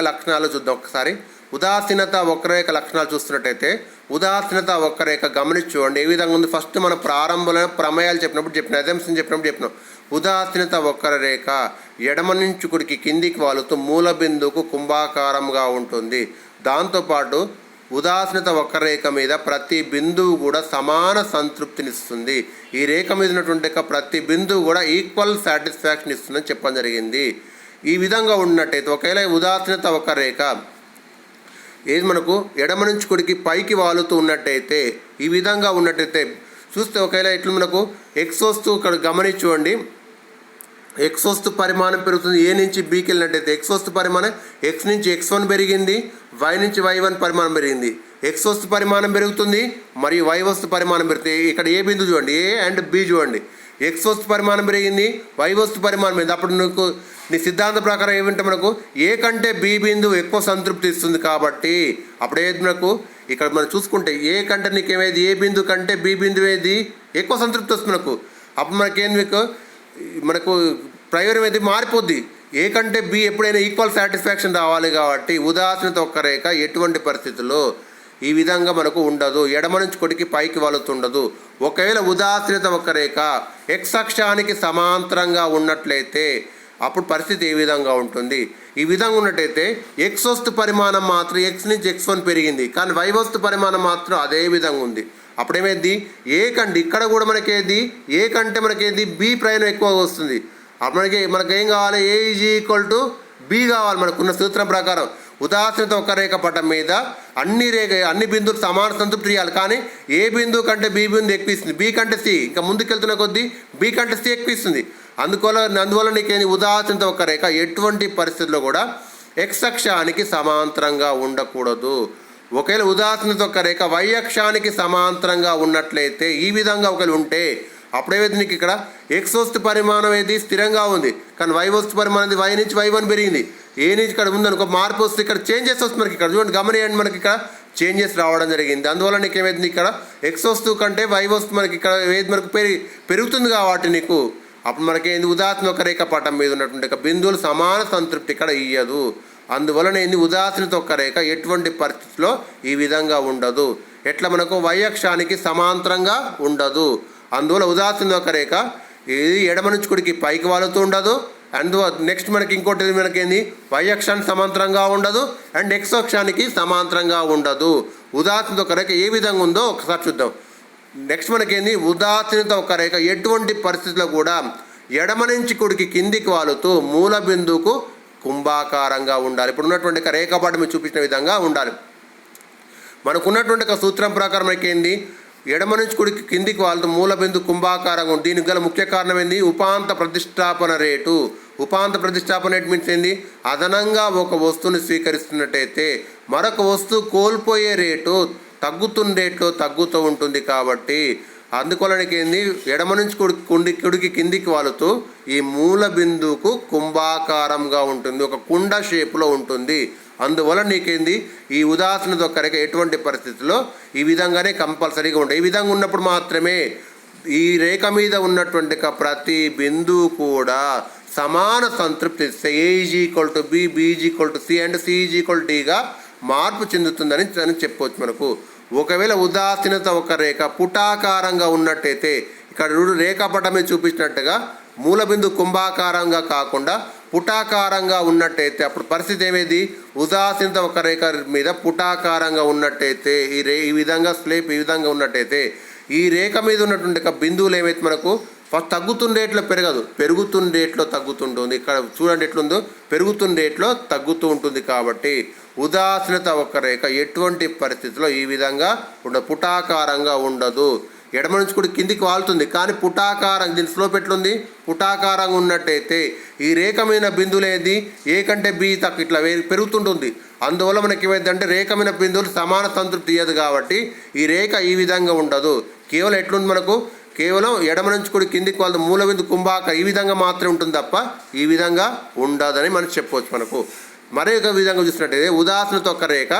Speaker 1: లక్షణాలు చూద్దాం ఒకసారి. ఉదాసీనత వక్రరేఖ లక్షణాలు చూస్తున్నట్టయితే ఉదాసీనత వక్రరేఖ గమనించి చూడండి ఏ విధంగా ఉంది. ఫస్ట్ మన ప్రారంభంలో ప్రమేయాలు చెప్పిన అజంప్షన్ చెప్పినాం. ఉదాసీనత వక్రరేఖ ఎడమ నుంచి కుడికి కిందికి వాలుతూ మూల బిందువుకు కుంభాకారంగా ఉంటుంది. దాంతోపాటు ఉదాసీనత వక్రరేఖ మీద ప్రతి బిందువు కూడా సమాన సంతృప్తినిస్తుంది. ఈ రేఖ మీద ఉన్నటువంటి ప్రతి బిందువు కూడా ఈక్వల్ సాటిస్ఫాక్షన్ ఇస్తుందని చెప్పడం జరిగింది. ఈ విధంగా ఉన్నట్టయితే ఒకవేళ ఉదాసీనత వక్రరేఖ ఏది మనకు ఎడమ నుంచి కుడికి పైకి వాలుతూ ఉన్నట్టయితే ఈ విధంగా ఉన్నట్టయితే చూస్తే ఒకవేళ ఎట్లు మనకు ఎక్స్ వస్తువు ఇక్కడ గమనించుకోండి, ఎక్స్ వస్తు పరిమాణం పెరుగుతుంది. ఏ నుంచి బీకి వెళ్ళినట్టయితే ఎక్స్ వస్తు పరిమాణం ఎక్స్ నుంచి x1 పెరిగింది, వై నుంచి y1 పరిమాణం పెరిగింది. ఎక్స్ వస్తు పరిమాణం పెరుగుతుంది మరియు వై వస్తు పరిమాణం పెరుగుతుంది. ఇక్కడ ఏ బిందు చూడండి, ఏ అండ్ బి చూడండి, ఎక్స్ వస్తు పరిమాణం పెరిగింది, వై వస్తు పరిమాణం పెరిగింది. అప్పుడు నీకు నీ సిద్ధాంత ప్రకారం ఏమిటంటే మనకు ఏ కంటే బి బిందువు ఎక్కువ సంతృప్తి ఇస్తుంది కాబట్టి అప్పుడు ఏది మనకు ఇక్కడ మనం చూసుకుంటే ఏ కంటే నీకేమేది ఏ బిందువు కంటే బి బిందువు ఏది ఎక్కువ సంతృప్తి వస్తుంది మనకు. అప్పుడు మనకేంది మనకు ప్రయోజనం ఏది మారిపోద్ది. ఏ కంటే బి ఎప్పుడైనా ఈక్వల్ సాటిస్ఫాక్షన్ రావాలి కాబట్టి ఉదాసీనత వక్రరేఖ ఎటువంటి పరిస్థితుల్లో ఈ విధంగా మనకు ఉండదు, ఎడమ నుంచి కొడికి పైకి వాలుతుండదు. ఒకవేళ ఉదాసీనత వక్రరేఖ ఎక్స్ అక్షానికి సమాంతరంగా ఉన్నట్లయితే అప్పుడు పరిస్థితి ఏ విధంగా ఉంటుంది, ఈ విధంగా ఉన్నట్టయితే ఎక్స్ వస్తు పరిమాణం మాత్రం ఎక్స్ నుంచి x1 పెరిగింది కానీ వై వస్తు పరిమాణం మాత్రం అదే విధంగా ఉంది. అప్పుడేమైంది ఏ కంటే ఇక్కడ కూడా మనకేది ఏ కంటే మనకేది బి ప్రయాణం ఎక్కువ వస్తుంది. అప్పుడు మనకేం కావాలి, A = B కావాలి. మనకున్న సూత్రం ప్రకారం ఉదాసీనత వక్రరేఖ పటం మీద అన్ని బిందువులు సమాన సంతృప్తి ఇవ్వాలి. కానీ ఏ బిందువు కంటే బి బిందువు ఎక్కువ ఇస్తుంది, బి కంటే సి, ఇంకా ముందుకెళ్తున్న కొద్దీ బి కంటే సి ఎక్కువ ఇస్తుంది. అందువల్ల నీకేంది ఉదాహరణ ఒక రేఖ ఎటువంటి పరిస్థితుల్లో కూడా ఎక్స్ అక్షానికి సమాంతరంగా ఉండకూడదు. ఒకవేళ ఉదాహరణ ఒక రేఖ వై అక్షానికి సమాంతరంగా ఉన్నట్లయితే ఈ విధంగా ఒకవేళ ఉంటే అప్పుడేమైతే నీకు ఇక్కడ ఎక్స్ వస్తు పరిమాణం ఏది స్థిరంగా ఉంది, కానీ వై వస్తు పరిమాణం వై నుంచి వై1 పెరిగింది, ఏ నుంచి ఇక్కడ ఉందనుకో మార్పు వస్తే ఇక్కడ చేంజెస్ వస్తుంది. మనకి ఇక్కడ చూడండి గమనియండి, మనకి ఇక్కడ చేంజెస్ రావడం జరిగింది. అందువల్ల నీకు ఏమైంది ఇక్కడ ఎక్స్ వస్తువు కంటే వై వస్తువు మనకి ఇక్కడ ఏది మనకు పెరుగుతుంది కాబట్టి నీకు అప్పుడు మనకి ఏంది ఉదాహరణ ఒక రేఖ పటం మీద ఉన్నటువంటి బిందువులు సమాన సంతృప్తి ఇక్కడ ఇయ్యదు. అందువలన ఏంది ఉదాహరణ ఒక రేఖ ఎటువంటి పరిస్థితిలో ఈ విధంగా ఉండదు, ఎట్లా మనకు వై అక్షానికి సమాంతరంగా ఉండదు. అందువల్ల ఉదాహరణ ఒక రేఖ ఇది ఎడమ నుంచి కుడికి పైకి వాలుతూ ఉండదు. అండ్ నెక్స్ట్ మనకి ఇంకోటి మనకేంది వై అక్షానికి సమాంతరంగా ఉండదు అండ్ ఎక్స్ అక్షానికి సమాంతరంగా ఉండదు. ఉదాహరణ ఒక రేఖ ఏ విధంగా ఉందో ఒకసారి చూద్దాం. నెక్స్ట్ మనకేంది ఉదాహరణ ఒక రేఖ ఎటువంటి పరిస్థితుల్లో కూడా ఎడమ నుంచి కుడికి కిందికి వాలుతూ మూల బిందువుకు కుంభాకారంగా ఉండాలి. ఇప్పుడు ఉన్నటువంటి రేఖాపాఠం మీరు చూపించిన విధంగా ఉండాలి. మనకున్నటువంటి సూత్రం ప్రకారం మనకేంది ఎడమ నుంచి కుడికి కిందికి వాలుతూ మూల బిందు కుంభాకారంగా ఉంది. దీనికి గల ముఖ్య కారణం ఏంది ఉపాంత ప్రతిష్టాపన రేటు. ఉపాంత ప్రతిష్టాపన రేటు మీన్స్ ఏంది అదనంగా ఒక వస్తువుని స్వీకరిస్తున్నట్టయితే మరొక వస్తువు కోల్పోయే రేటు తగ్గుతున్న రేట్లో తగ్గుతూ ఉంటుంది. కాబట్టి అందుకోవడానికి ఏంది ఎడమ నుంచి కుడికి కిందికి వాలుతూ ఈ మూల బిందువుకు కుంభాకారంగా ఉంటుంది, ఒక కుండ షేపులో ఉంటుంది. అందువల్ల నీకేంది ఈ ఉదాహరణ ఒక రేఖ ఎటువంటి పరిస్థితుల్లో ఈ విధంగానే కంపల్సరీగా ఉంటాయి. ఈ విధంగా ఉన్నప్పుడు మాత్రమే ఈ రేఖ మీద ఉన్నటువంటి ప్రతి బిందువు కూడా సమాన సంతృప్తి A is equal to B, B is equal to C and C is equal to డిగా మార్పు చెందుతుందని చెప్పవచ్చు మనకు. ఒకవేళ ఉదాసీనత ఒక రేఖ పుటాకారంగా ఉన్నట్టయితే ఇక్కడ రేఖాపటం మీద చూపించినట్టుగా మూల బిందు కుంభాకారంగా కాకుండా పుటాకారంగా ఉన్నట్టయితే అప్పుడు పరిస్థితి ఏమేది ఉదాసీనత ఒక రేఖ మీద పుటాకారంగా ఉన్నట్టయితే ఈ విధంగా స్లేప్ ఈ విధంగా ఉన్నట్టయితే ఈ రేఖ మీద ఉన్నటువంటి బిందువులు ఏమైతే మనకు ఫస్ట్ తగ్గుతున్న రేట్లో పెరగదు, పెరుగుతున్న రేట్లో తగ్గుతుంటుంది. ఇక్కడ చూడండి ఎట్లుందో పెరుగుతున్న రేట్లో తగ్గుతూ ఉంటుంది. కాబట్టి ఉదాసీనత ఒక రేఖ ఎటువంటి పరిస్థితిలో ఈ విధంగా పుటాకారంగా ఉండదు. ఎడమ నుంచి కూడా కిందికి వాలుతుంది కానీ పుటాకారం దీని స్లోప్ ఎట్లుంది పుటాకారంగా ఉన్నట్టయితే ఈ రేఖ మీద బిందువులు ఏది ఏ కంటే బి తక్కువ ఇట్లా పెరుగుతుంటుంది. అందువల్ల మనకి ఏమైందంటే రేఖ మీద బిందువులు సమాన సంతృప్తి ఇయ్యదు కాబట్టి ఈ రేఖ ఈ విధంగా ఉండదు. కేవలం ఎట్లుంది మనకు కేవలం ఎడమ నుంచి కూడా కిందికి వాళ్ళ మూల బిందు కుంభాక ఈ విధంగా మాత్రమే ఉంటుంది తప్ప ఈ విధంగా ఉండదని మనం చెప్పవచ్చు. మనకు మరొక విధంగా చూసినట్టయితే ఉదాసీనత ఒక రేఖ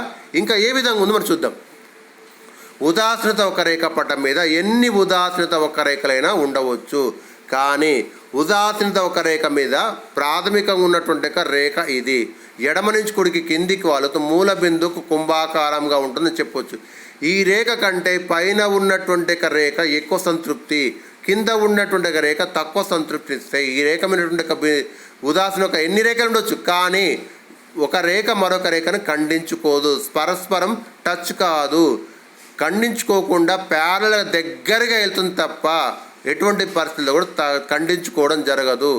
Speaker 1: ఇంకా ఏ విధంగా ఉందో మనం చూద్దాం. ఉదాసీనత ఒక రేఖ పటం మీద ఎన్ని ఉదాసీనత ఒక రేఖలైనా ఉండవచ్చు, కానీ ఉదాసీనత ఒక రేఖ మీద ప్రాథమికంగా ఉన్నటువంటి రేఖ ఇది ఎడమ నుంచి కుడికి కిందికి వాలుతూ మూల బిందుకు కుంభాకారంగా ఉంటుందని చెప్పవచ్చు. ఈ రేఖ కంటే పైన ఉన్నటువంటి రేఖ ఎక్కువ సంతృప్తి, కింద ఉన్నటువంటి రేఖ తక్కువ సంతృప్తి ఇస్తాయి. ఈ రేఖ మీద ఉదాసీన ఒక ఎన్ని రేఖలు ఉండొచ్చు కానీ ఒక రేఖ మరొక రేఖను ఖండించుకోదు, పరస్పరం టచ్ కాదు, ఖండించుకోకుండా ప్యారల దగ్గరగా వెళ్తుంది తప్ప ఎటువంటి పరిస్థితుల్లో కూడా ఖండించుకోవడం జరగదు.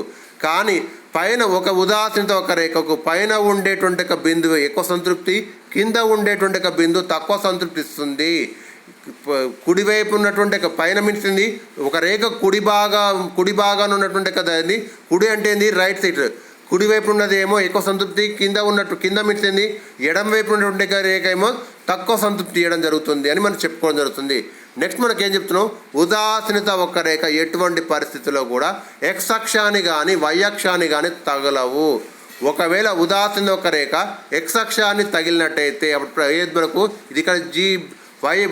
Speaker 1: కానీ పైన ఒక ఉదాసీనత ఒక రేఖకు పైన ఉండేటువంటి బిందువు ఎక్కువ సంతృప్తి, కింద ఉండేటువంటి బిందువు తక్కువ సంతృప్తి ఇస్తుంది. కుడివైపు ఉన్నటువంటి పైన మించింది ఒక రేఖ కుడి భాగాన్ని ఉన్నటువంటి కదా అది కుడి అంటే ఏంది రైట్ సైడ్, కుడివైపు ఉన్నది ఏమో ఎక్కువ సంతృప్తి, కింద మించింది ఎడమ వైపు ఉన్నటువంటి రేఖ ఏమో తక్కువ సంతృప్తి ఇవ్వడం జరుగుతుంది అని మనం చెప్పుకోవడం జరుగుతుంది. నెక్స్ట్ మనకి ఏం చెప్తున్నాం, ఉదాసీనత ఒక రేఖ ఎటువంటి పరిస్థితుల్లో కూడా ఎక్స్ అక్షాన్ని కానీ వై అక్షాన్ని కానీ తగలవు. ఒకవేళ ఉదాసీనత ఒక రేఖ ఎక్స్ అక్షాన్ని తగిలినట్టయితే అప్పుడు ఏది మనకు ఇది ఇక్కడ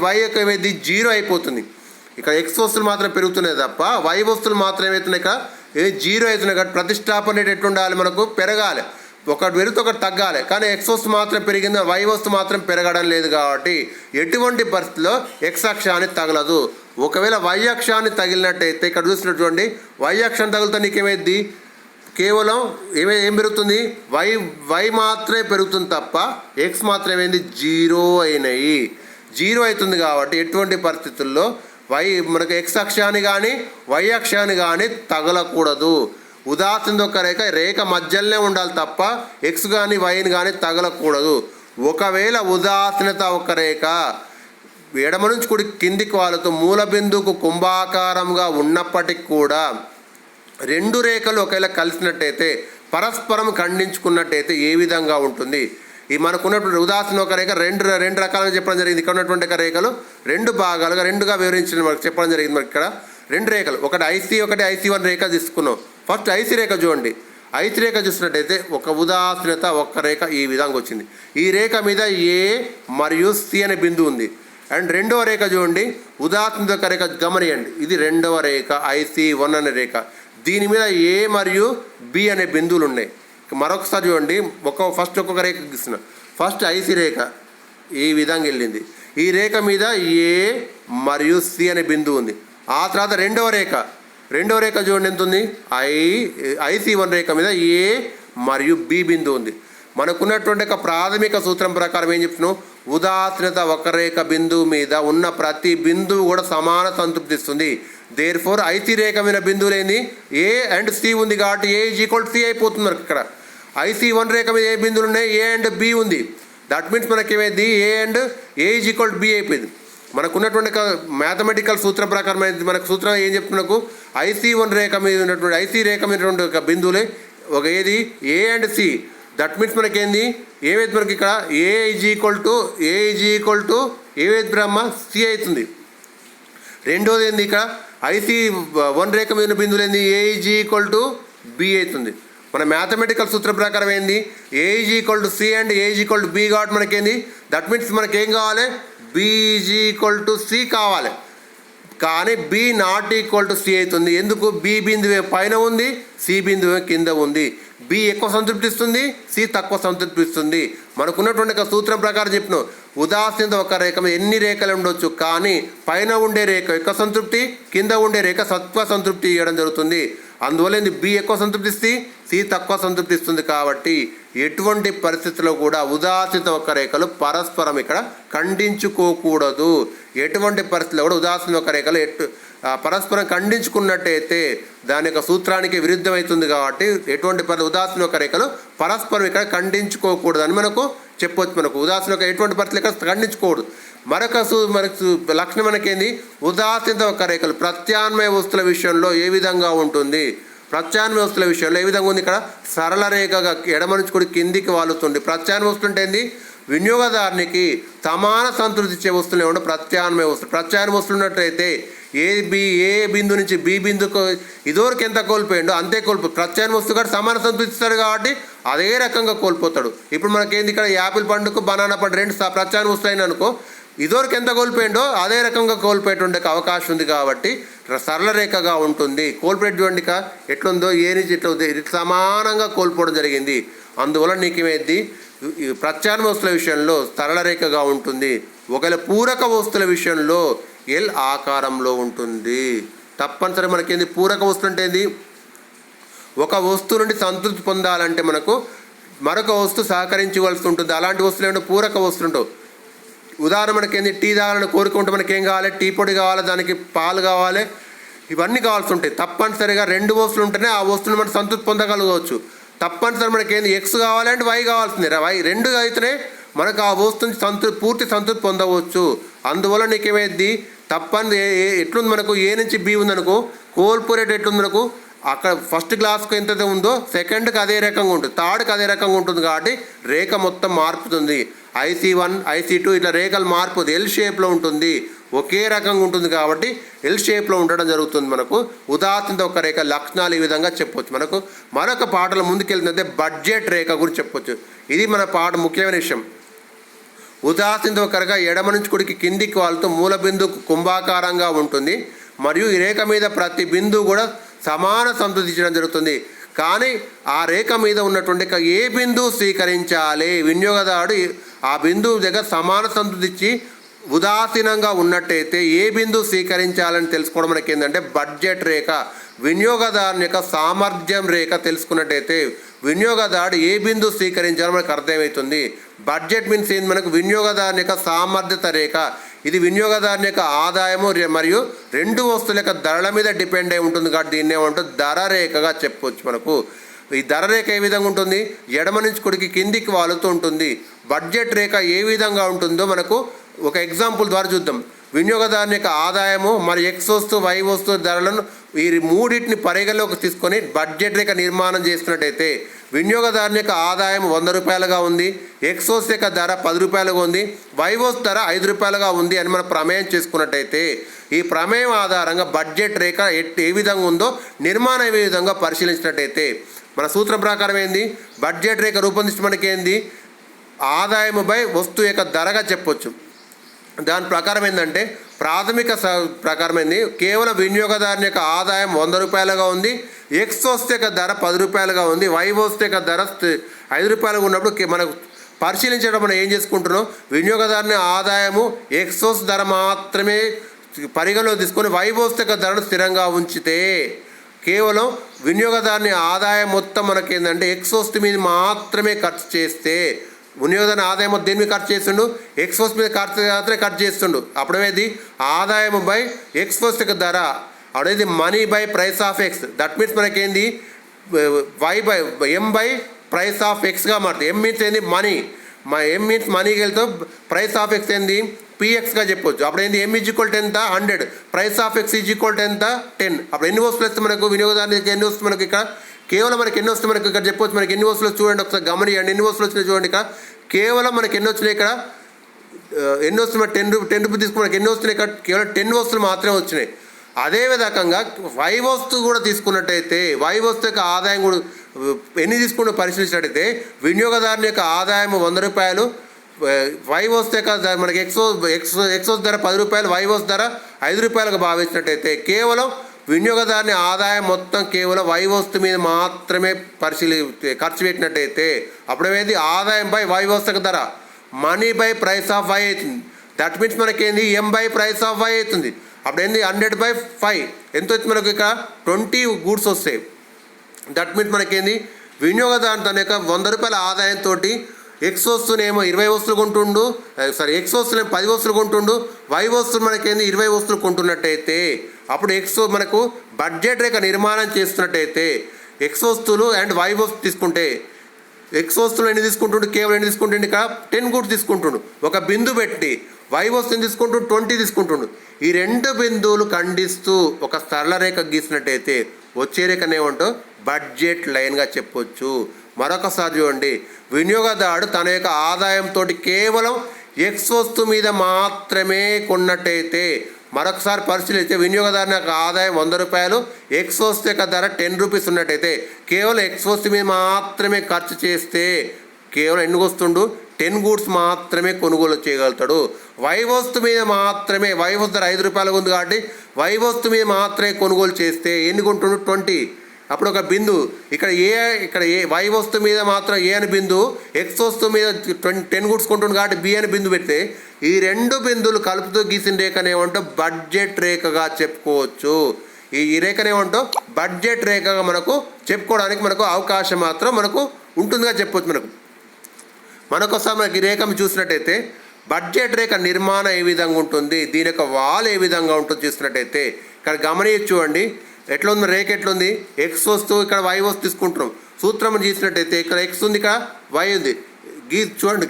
Speaker 1: వై యొక్క ఏమైంది 0 అయిపోతుంది. ఇక్కడ ఎక్స్ వస్తువులు మాత్రం పెరుగుతున్నాయి తప్ప వై వస్తువులు మాత్రం ఏమవుతున్నాయి ఇక్కడ 0 అవుతున్నాయి. కాబట్టి ప్రతిష్టాపన రేట్ ఎట్టు ఉండాలి మనకు పెరగాలి, ఒకటి పెరిగితే ఒకటి తగ్గాలి. కానీ ఎక్స్ వస్తువు మాత్రం పెరిగింది, వై వస్తువు మాత్రం పెరగడం లేదు. కాబట్టి ఎటువంటి పరిస్థితుల్లో ఎక్స్ అక్షాన్ని తగలదు. ఒకవేళ వై అక్షాన్ని తగిలినట్టయితే ఇక్కడ చూసినటువంటి వై అక్షాన్ని తగిలితే నీకేమైంది కేవలం ఏం పెరుగుతుంది వై మాత్రమే పెరుగుతుంది తప్ప ఎక్స్ మాత్రం ఏమైంది 0 అయినాయి, 0 అవుతుంది. కాబట్టి ఎటువంటి పరిస్థితుల్లో మనకు ఎక్స్ అక్షాన్ని కానీ వై అక్షాన్ని కానీ తగలకూడదు. ఉదాసీనత ఒక రేఖ మధ్యలోనే ఉండాలి తప్ప ఎక్స్ కానీ వైని కానీ తగలకూడదు. ఒకవేళ ఉదాసీనత వక్రరేఖ ఎడమ నుంచి కుడి కిందికి వాలుతూ మూల బిందువుకు కుంభాకారంగా ఉన్నప్పటికీ కూడా రెండు రేఖలు ఒకవేళ కలిసినట్టయితే పరస్పరం ఖండించుకున్నట్టయితే ఏ విధంగా ఉంటుంది? ఈ మనకున్నటువంటి ఉదాసీన ఒక రేఖ రెండు రకాలుగా చెప్పడం జరిగింది. ఇక్కడ ఉన్నటువంటి రేఖలు రెండు భాగాలుగా రెండుగా వివరించిన మనకు చెప్పడం జరిగింది. మనకి ఇక్కడ రెండు రేఖలు, ఒకటి ఐసీ1 రేఖ తీసుకున్నాం. ఫస్ట్ ఐసీ రేఖ చూడండి. ఐసీ రేఖ చూసినట్టయితే ఒక ఉదాసీనత ఒక్క రేఖ ఈ విధంగా వచ్చింది. ఈ రేఖ మీద ఏ మరియు సి అనే బిందువు ఉంది. అండ్ రెండవ రేఖ చూడండి, ఉదాసీనత ఒక రేఖ గమనియండి. ఇది రెండవ రేఖ ఐసీ1 అనే రేఖ. దీని మీద ఏ మరియు బి అనే బిందువులు ఉన్నాయి. మరొకసారి చూడండి, ఫస్ట్ ఒక్కొక్క రేఖ గీస్తున్నా. ఫస్ట్ ఐసీ రేఖ ఈ విధంగా వెళ్ళింది. ఈ రేఖ మీద ఏ మరియు సి అనే బిందువు ఉంది. ఆ తర్వాత రెండవ రేఖ చూడండి ఎంత ఉంది. ఐసీ1 రేఖ మీద ఏ మరియు బి బిందువు ఉంది. మనకున్నటువంటి ఒక ప్రాథమిక సూత్రం ప్రకారం ఏం చెప్తున్నాం, ఉదాసీనత వక్రరేఖ బిందువు మీద ఉన్న ప్రతి బిందువు కూడా సమాన సంతృప్తి ఇస్తుంది. దేర్ ఫోర్ ఐసీ రేఖ మీద బిందువులు ఏంది, ఏ అండ్ సి ఉంది కాబట్టి ఏ ఈక్వల్ సి అయిపోతుంది. మనకి ఇక్కడ ఐసీ1 రేఖ మీద ఏ బిందువులు ఉన్నాయి, ఏ అండ్ బి ఉంది. దట్ మీన్స్ మనకి ఏమైంది, A and A equal B అయిపోయింది. మనకున్నటువంటి మ్యాథమెటికల్ సూత్రం ప్రకారం మనకు సూత్రం ఏం చెప్తున్నకు, ఐసీ1 రేఖ మీద ఉన్నటువంటి ఒక బిందువులే ఒక ఏది A and C. That means మనకేంది, ఏమైతే మనకి ఇక్కడ ఏ ఈక్వల్ టు ఏవైతే బ్రహ్మ సి అవుతుంది. రెండోది ఏంది, ఇక్కడ ఐసీ1 రేఖ మీద బిందువులు ఏంది, ఏ ఈక్వల్ టు బి అవుతుంది. మన మ్యాథమెటికల్ సూత్రం ప్రకారం ఏంది, A equal to C and A equal to B కాబట్టి మనకేంది, దట్ మీన్స్ మనకేం కావాలి, బి ఈక్వల్ టు సి కావాలి. కానీ B not equal to C అవుతుంది. ఎందుకు, బి బిందువే పైన ఉంది, సి బిందువే కింద ఉంది. బి ఎక్కువ సంతృప్తి ఇస్తుంది, సి తక్కువ సంతృప్తి ఇస్తుంది. మనకున్నటువంటి సూత్రం ప్రకారం చెప్పిన ఉదాసీనత ఒక రేఖ మీద ఎన్ని రేఖలు ఉండొచ్చు, కానీ పైన ఉండే రేఖ ఎక్కువ సంతృప్తి, కింద ఉండే రేఖ సత్వ సంతృప్తి ఇవ్వడం జరుగుతుంది. అందువల్ల బి ఎక్కువ సంతృప్తి ఇస్తే సి తక్కువ సంతృప్తి ఇస్తుంది. కాబట్టి ఎటువంటి పరిస్థితుల్లో కూడా ఉదాసీనత ఒక రేఖలు పరస్పరం ఇక్కడ ఖండించుకోకూడదు. ఎటువంటి పరిస్థితుల్లో కూడా ఉదాసీన ఒక రేఖలు పరస్పరం ఖండించుకున్నట్టయితే దాని యొక్క సూత్రానికి విరుద్ధమవుతుంది. కాబట్టి ఎటువంటి ఉదాసీన ఒక రేఖలు పరస్పరం ఇక్కడ ఖండించుకోకూడదు అని మనకు చెప్పొచ్చు. మనకు ఉదాసీన ఎటువంటి పరిస్థితులు ఇక్కడ ఖండించుకోకూడదు. మరొక లక్షణం మనకేంది, ఉదాసీనత ఒక రేఖలు ప్రత్యామ్నాయ వస్తువుల విషయంలో ఏ విధంగా ఉంటుంది, ప్రత్యామ్నాయ వస్తువుల విషయంలో ఏ విధంగా ఉంది, ఇక్కడ సరళ రేఖగా ఎడమ నుంచి కూడా కిందికి వాలుతుంది. ప్రత్యామ్నాయ వస్తువు అంటే ఏంది, వినియోగదారునికి సమాన సంతృప్తి ఇచ్చే వస్తువులు ఏమన్నా ప్రత్యామ్నాయ వస్తువులు. ప్రత్యామ్నాయ వస్తువులు ఉన్నట్టయితే ఏ బిందు నుంచి బి బిందుకు ఇదివరకు ఎంత కోల్పోయిండో అంతే ప్రత్యామ్నాయ వస్తువు కూడా సమాన సంతృప్తి ఇస్తాడు కాబట్టి అదే రకంగా కోల్పోతాడు. ఇప్పుడు మనకేంది, ఇక్కడ యాపిల్ పండుకు బనానా పండు రెండు ప్రత్యామ్నాయ వస్తువులు అయినా అనుకో, ఇదివరకు ఎంత కోల్పోయిండో అదే రకంగా కోల్పోయేటువంటి అవకాశం ఉంది. కాబట్టి సరళ రేఖగా ఉంటుంది. కోల్పోయేట్ చూడండి ఎట్లుందో, ఏ నుంచి ఇట్లా సమానంగా కోల్పోవడం జరిగింది. అందువల్ల నీకేమైంది, ప్రత్యామ్నాయ వస్తువుల విషయంలో సరళ రేఖగా ఉంటుంది. ఒకవేళ పూరక వస్తువుల విషయంలో ఎల్ ఆకారంలో ఉంటుంది. తప్పనిసరి మనకేంది, పూరక వస్తువు అంటే ఏంది, ఒక వస్తువు నుండి సంతృప్తి పొందాలంటే మనకు మరొక వస్తువు సహకరించవలసి ఉంటుంది. అలాంటి వస్తువులు ఏమంటే పూరక వస్తువులు ఉంటావు. ఉదాహరణ మనకేంది, టీ తాగాలని కోరుకుంటే మనకి ఏం కావాలి, టీ పొడి కావాలి, దానికి పాలు కావాలి, ఇవన్నీ కావాల్సి ఉంటాయి. తప్పనిసరిగా రెండు వస్తువులు ఉంటేనే ఆ వస్తువుని మనం సంతృప్తి పొందగలగవచ్చు. తప్పనిసరి మనకేంది, ఎక్స్ కావాలంటే వై కావాల్సిందే. రెండు అయితేనే మనకు ఆ వస్తువుని పూర్తి సంతృప్తి పొందవచ్చు. అందువల్ల నీకేమైంది, ఎట్లుంది మనకు ఏ నుంచి బి ఉందనుకో, కోల్పోరేట్ ఎట్లుంది మనకు, అక్కడ ఫస్ట్ క్లాస్కు ఎంత ఉందో సెకండ్కి అదే రకంగా ఉంటుంది, థర్డ్కి అదే రకంగా ఉంటుంది. కాబట్టి రేఖ మొత్తం మార్పుతుంది. ఐసీ1 ఐసీ2 ఇట్లా రేఖలు మార్పు ఎల్ షేప్లో ఉంటుంది, ఒకే రకంగా ఉంటుంది. కాబట్టి ఎల్ షేప్లో ఉండడం జరుగుతుంది. మనకు ఉదాసీనత ఒక రేఖ లక్షణాలు ఈ విధంగా చెప్పొచ్చు. మనకు మరొక పాటలో ముందుకెళ్తుందంటే బడ్జెట్ రేఖ గురించి చెప్పొచ్చు. ఇది మన పాట ముఖ్యమైన విషయం. ఉదాసీనత ఒక రేఖ ఎడమ నుంచి కుడికి కిందికి వాలుతూ మూల బిందువుకు కుంభాకారంగా ఉంటుంది. మరియు ఈ రేఖ మీద ప్రతి బిందువు కూడా సమాన సంతృప్తి ఇచ్చడం జరుగుతుంది. కానీ ఆ రేఖ మీద ఉన్నటువంటి ఏ బిందువు స్వీకరించాలి, వినియోగదారుడు ఆ బిందువు దగ్గర సమాన సంతృప్తి ఇచ్చి ఉదాసీనంగా ఉన్నట్టయితే ఏ బిందువు స్వీకరించాలని తెలుసుకోవడం మనకి ఏంటంటే బడ్జెట్ రేఖ. వినియోగదారుని యొక్క సామర్థ్యం రేఖ తెలుసుకున్నట్టయితే వినియోగదారుడు ఏ బిందువు స్వీకరించాలో మనకు అర్థమవుతుంది. బడ్జెట్ మీన్స్ ఏంది, మనకు వినియోగదారుని యొక్క సామర్థ్యత రేఖ. ఇది వినియోగదారుని యొక్క ఆదాయము మరియు రెండు వస్తువుల యొక్క ధరల మీద డిపెండ్ అయి ఉంటుంది. కాబట్టి దీన్ని ఏమంటే ధర రేఖగా చెప్పవచ్చు. మనకు ఈ ధర రేఖ ఏ విధంగా ఉంటుంది, ఎడమ నుంచి కుడికి కిందికి వాలుతూ ఉంటుంది. బడ్జెట్ రేఖ ఏ విధంగా ఉంటుందో మనకు ఒక ఎగ్జాంపుల్ ద్వారా చూద్దాం. వినియోగదారుని యొక్క ఆదాయము మరి ఎక్స్ వస్తువు వై వస్తువు ధరలను ఈ మూడింటిని పరిగణలోకి తీసుకొని బడ్జెట్ రేఖ నిర్మాణం చేసుకున్నట్టయితే వినియోగదారుని యొక్క ఆదాయం 100 రూపాయలుగా ఉంది, ఎక్స్ వస్తువు యొక్క ధర 10 రూపాయలుగా ఉంది, వై వస్తువు ధర 5 రూపాయలుగా ఉంది అని మనం ప్రమేయం చేసుకున్నట్టయితే ఈ ప్రమేయం ఆధారంగా బడ్జెట్ రేఖ ఏ విధంగా ఉందో నిర్మాణం ఏ విధంగా పరిశీలించినట్టయితే మన సూత్రం ప్రకారం ఏంది, బడ్జెట్ రేఖ రూపొందించడం మనకి ఏంది, ఆదాయము బై వస్తువు యొక్క ధరగా చెప్పొచ్చు. దాని ప్రకారం ఏంటంటే ప్రాథమిక ప్రకారం ఏంది, కేవలం వినియోగదారుని యొక్క ఆదాయం 100 రూపాయలుగా ఉంది, ఎక్స్ వస్తువు యొక్క ధర 10 రూపాయలుగా ఉంది, వై వస్తువు యొక్క ధర 5 రూపాయలుగా ఉన్నప్పుడు మనకు పరిశీలించడం మనం ఏం చేసుకుంటున్నాం, వినియోగదారుని ఆదాయము ఎక్స్ వస్తువు ధర మాత్రమే పరిగణలో తీసుకొని వై వస్తువు యొక్క ధరను స్థిరంగా ఉంచితే కేవలం వినియోగదారుని ఆదాయం మొత్తం మనకేంటంటే ఎక్స్ వస్తువు మీద మాత్రమే ఖర్చు చేస్తే వినియోగదారుని ఆదాయం దేని మీద ఖర్చు చేస్తుండు, ఎక్స్ వస్తువు మీద మాత్రమే ఖర్చు చేస్తుండు. అప్పుడేది ఆదాయం బై ఎక్స్ వస్తువు ధర, అప్పుడేది money by price of X. That means మనకేంది Y by M by price of ఎక్స్గా మారుతుంది. ఎం మీన్స్ ఏంది మనీ, ఎం మీన్స్ మనీకి వెళ్తే ప్రైస్ ఆఫ్ ఎక్స్ ఏంది పిఎక్స్గా చెప్పొచ్చు. అప్పుడు ఏంది ఎం ఈజ్ ఈక్వల్ టు ఎంత 100, price of X is equal to ఎంత 10. అప్పుడు ఎన్ని వస్తువులు వస్తే మనకు వినియోగదారునికి ఎన్ని వస్తుంది, మనకి ఇక్కడ కేవలం మనకి ఎన్ని వస్తుంది, మనకి ఇక్కడ చెప్పొచ్చు. మనకి ఎన్ని వస్తువులు చూడండి, ఒకసారి గమనియండి ఎన్ని వస్తువులు వచ్చినాయి చూడండి. ఇక్కడ కేవలం మనకి ఎన్ని వచ్చినాయి, ఇక్కడ ఎన్ని వస్తున్నాయి 10 రూపీస్ తీసుకుని మనకి ఎన్ని వస్తున్నాయి, ఇక్కడ కేవలం 10 వస్తువులు మాత్రమే వచ్చినాయి. అదే విధంగా వై వస్తువు కూడా తీసుకున్నట్టయితే వై వస్తువు యొక్క ఆదాయం కూడా ఎన్ని తీసుకుంటూ పరిశీలించినట్టయితే వినియోగదారుని యొక్క ఆదాయం 100 రూపాయలు, వై వస్తువు యొక్క మనకి ఎక్స్ ధర 10 రూపాయలు, వై వస్తువు ధర 5 రూపాయలుగా భావించినట్టయితే కేవలం వినియోగదారుని ఆదాయం మొత్తం కేవలం వై వస్తువు మీద మాత్రమే ఖర్చు పెట్టినట్టయితే అప్పుడేది ఆదాయం బై వై వస్తువు ధర money by price of Y అవుతుంది. దట్ మీన్స్ మనకేంది M by price of Y అవుతుంది. అప్పుడేంది 100/5 ఎంత వచ్చి మనకు ఇక్కడ 20 గూడ్స్ వస్తాయి. దట్ మీన్స్ మనకేంది వినియోగదారు తన యొక్క 100 రూపాయల ఆదాయంతో ఎక్స్ వస్తువునేమో 20 వస్తువులు కొంటుండు, ఎక్స్ వస్తువునేమో 10 వస్తువులు కొంటుండు, వై వస్తువులు మనకేంది 20 వస్తువులు కొంటున్నట్టయితే అప్పుడు ఎక్స్ మనకు బడ్జెట్ రేఖ నిర్మాణం చేస్తున్నట్టయితే ఎక్స్ వస్తువులు అండ్ వై వస్తువు తీసుకుంటే ఎక్స్ వస్తువులు ఎన్ని తీసుకుంటుండు, కేవలం ఎన్ని తీసుకుంటుండు, ఇక్కడ 10 గూడ్స్ తీసుకుంటుండు. ఒక బిందు పెట్టి వై వస్తువుని తీసుకుంటుండు 20 తీసుకుంటుండు. ఈ 2 బిందువులు ఖండిస్తూ ఒక సరళ రేఖ గీసినట్టయితే వచ్చే రేఖనేమంటో బడ్జెట్ లైన్గా చెప్పొచ్చు. మరొకసారి చూడండి, వినియోగదారుడు తన యొక్క ఆదాయంతో కేవలం ఎక్స్ వస్తువు మీద మాత్రమే కొన్నట్టయితే మరొకసారి పరిశీలిస్తే వినియోగదారుని యొక్క ఆదాయం 100 రూపాయలు, ఎక్స్ వస్తువు యొక్క ధర 10 రూపీస్ ఉన్నట్టయితే కేవలం ఎక్స్ వస్తువు మీద మాత్రమే ఖర్చు చేస్తే కేవలం ఎన్ని వస్తుండు 10 గూడ్స్ మాత్రమే కొనుగోలు చేయగలుగుతాడు. వై వస్తువు మీద మాత్రమే వై వస్తువు ధర 5 రూపాయలుగా ఉంది కాబట్టి వై వస్తువు మీద మాత్రమే కొనుగోలు చేస్తే ఎన్ని కొంటుండు 20. అప్పుడు ఒక బిందు ఇక్కడ ఏ వై వస్తువు మీద మాత్రం ఏ అని బిందు, ఎక్స్ వస్తువు మీద 10 గూడ్స్ కొంటుండు కాబట్టి బి అని బిందు పెడితే ఈ 2 బిందువులు కలుపుతూ గీసిన రేఖనేమంటో బడ్జెట్ రేఖగా చెప్పుకోవచ్చు. ఈ రేఖనేమంటో బడ్జెట్ రేఖగా మనకు చెప్పుకోవడానికి మనకు అవకాశం మాత్రం మనకు ఉంటుందిగా చెప్పవచ్చు. మనకోసారి మనకి ఈ రేఖ చూసినట్టయితే బడ్జెట్ రేఖ నిర్మాణం ఏ విధంగా ఉంటుంది, దీని యొక్క వాల్ ఏ విధంగా ఉంటుందో చూసినట్టయితే ఇక్కడ గమనించి చూడండి ఎట్లా ఉంది రేఖ ఎట్లుంది. ఎక్స్ వస్తువు ఇక్కడ వై వస్తువు తీసుకుంటున్నాం. సూత్రం చూసినట్టయితే ఇక్కడ ఎక్స్ ఉంది, ఇక్కడ వై ఉంది. చూడండి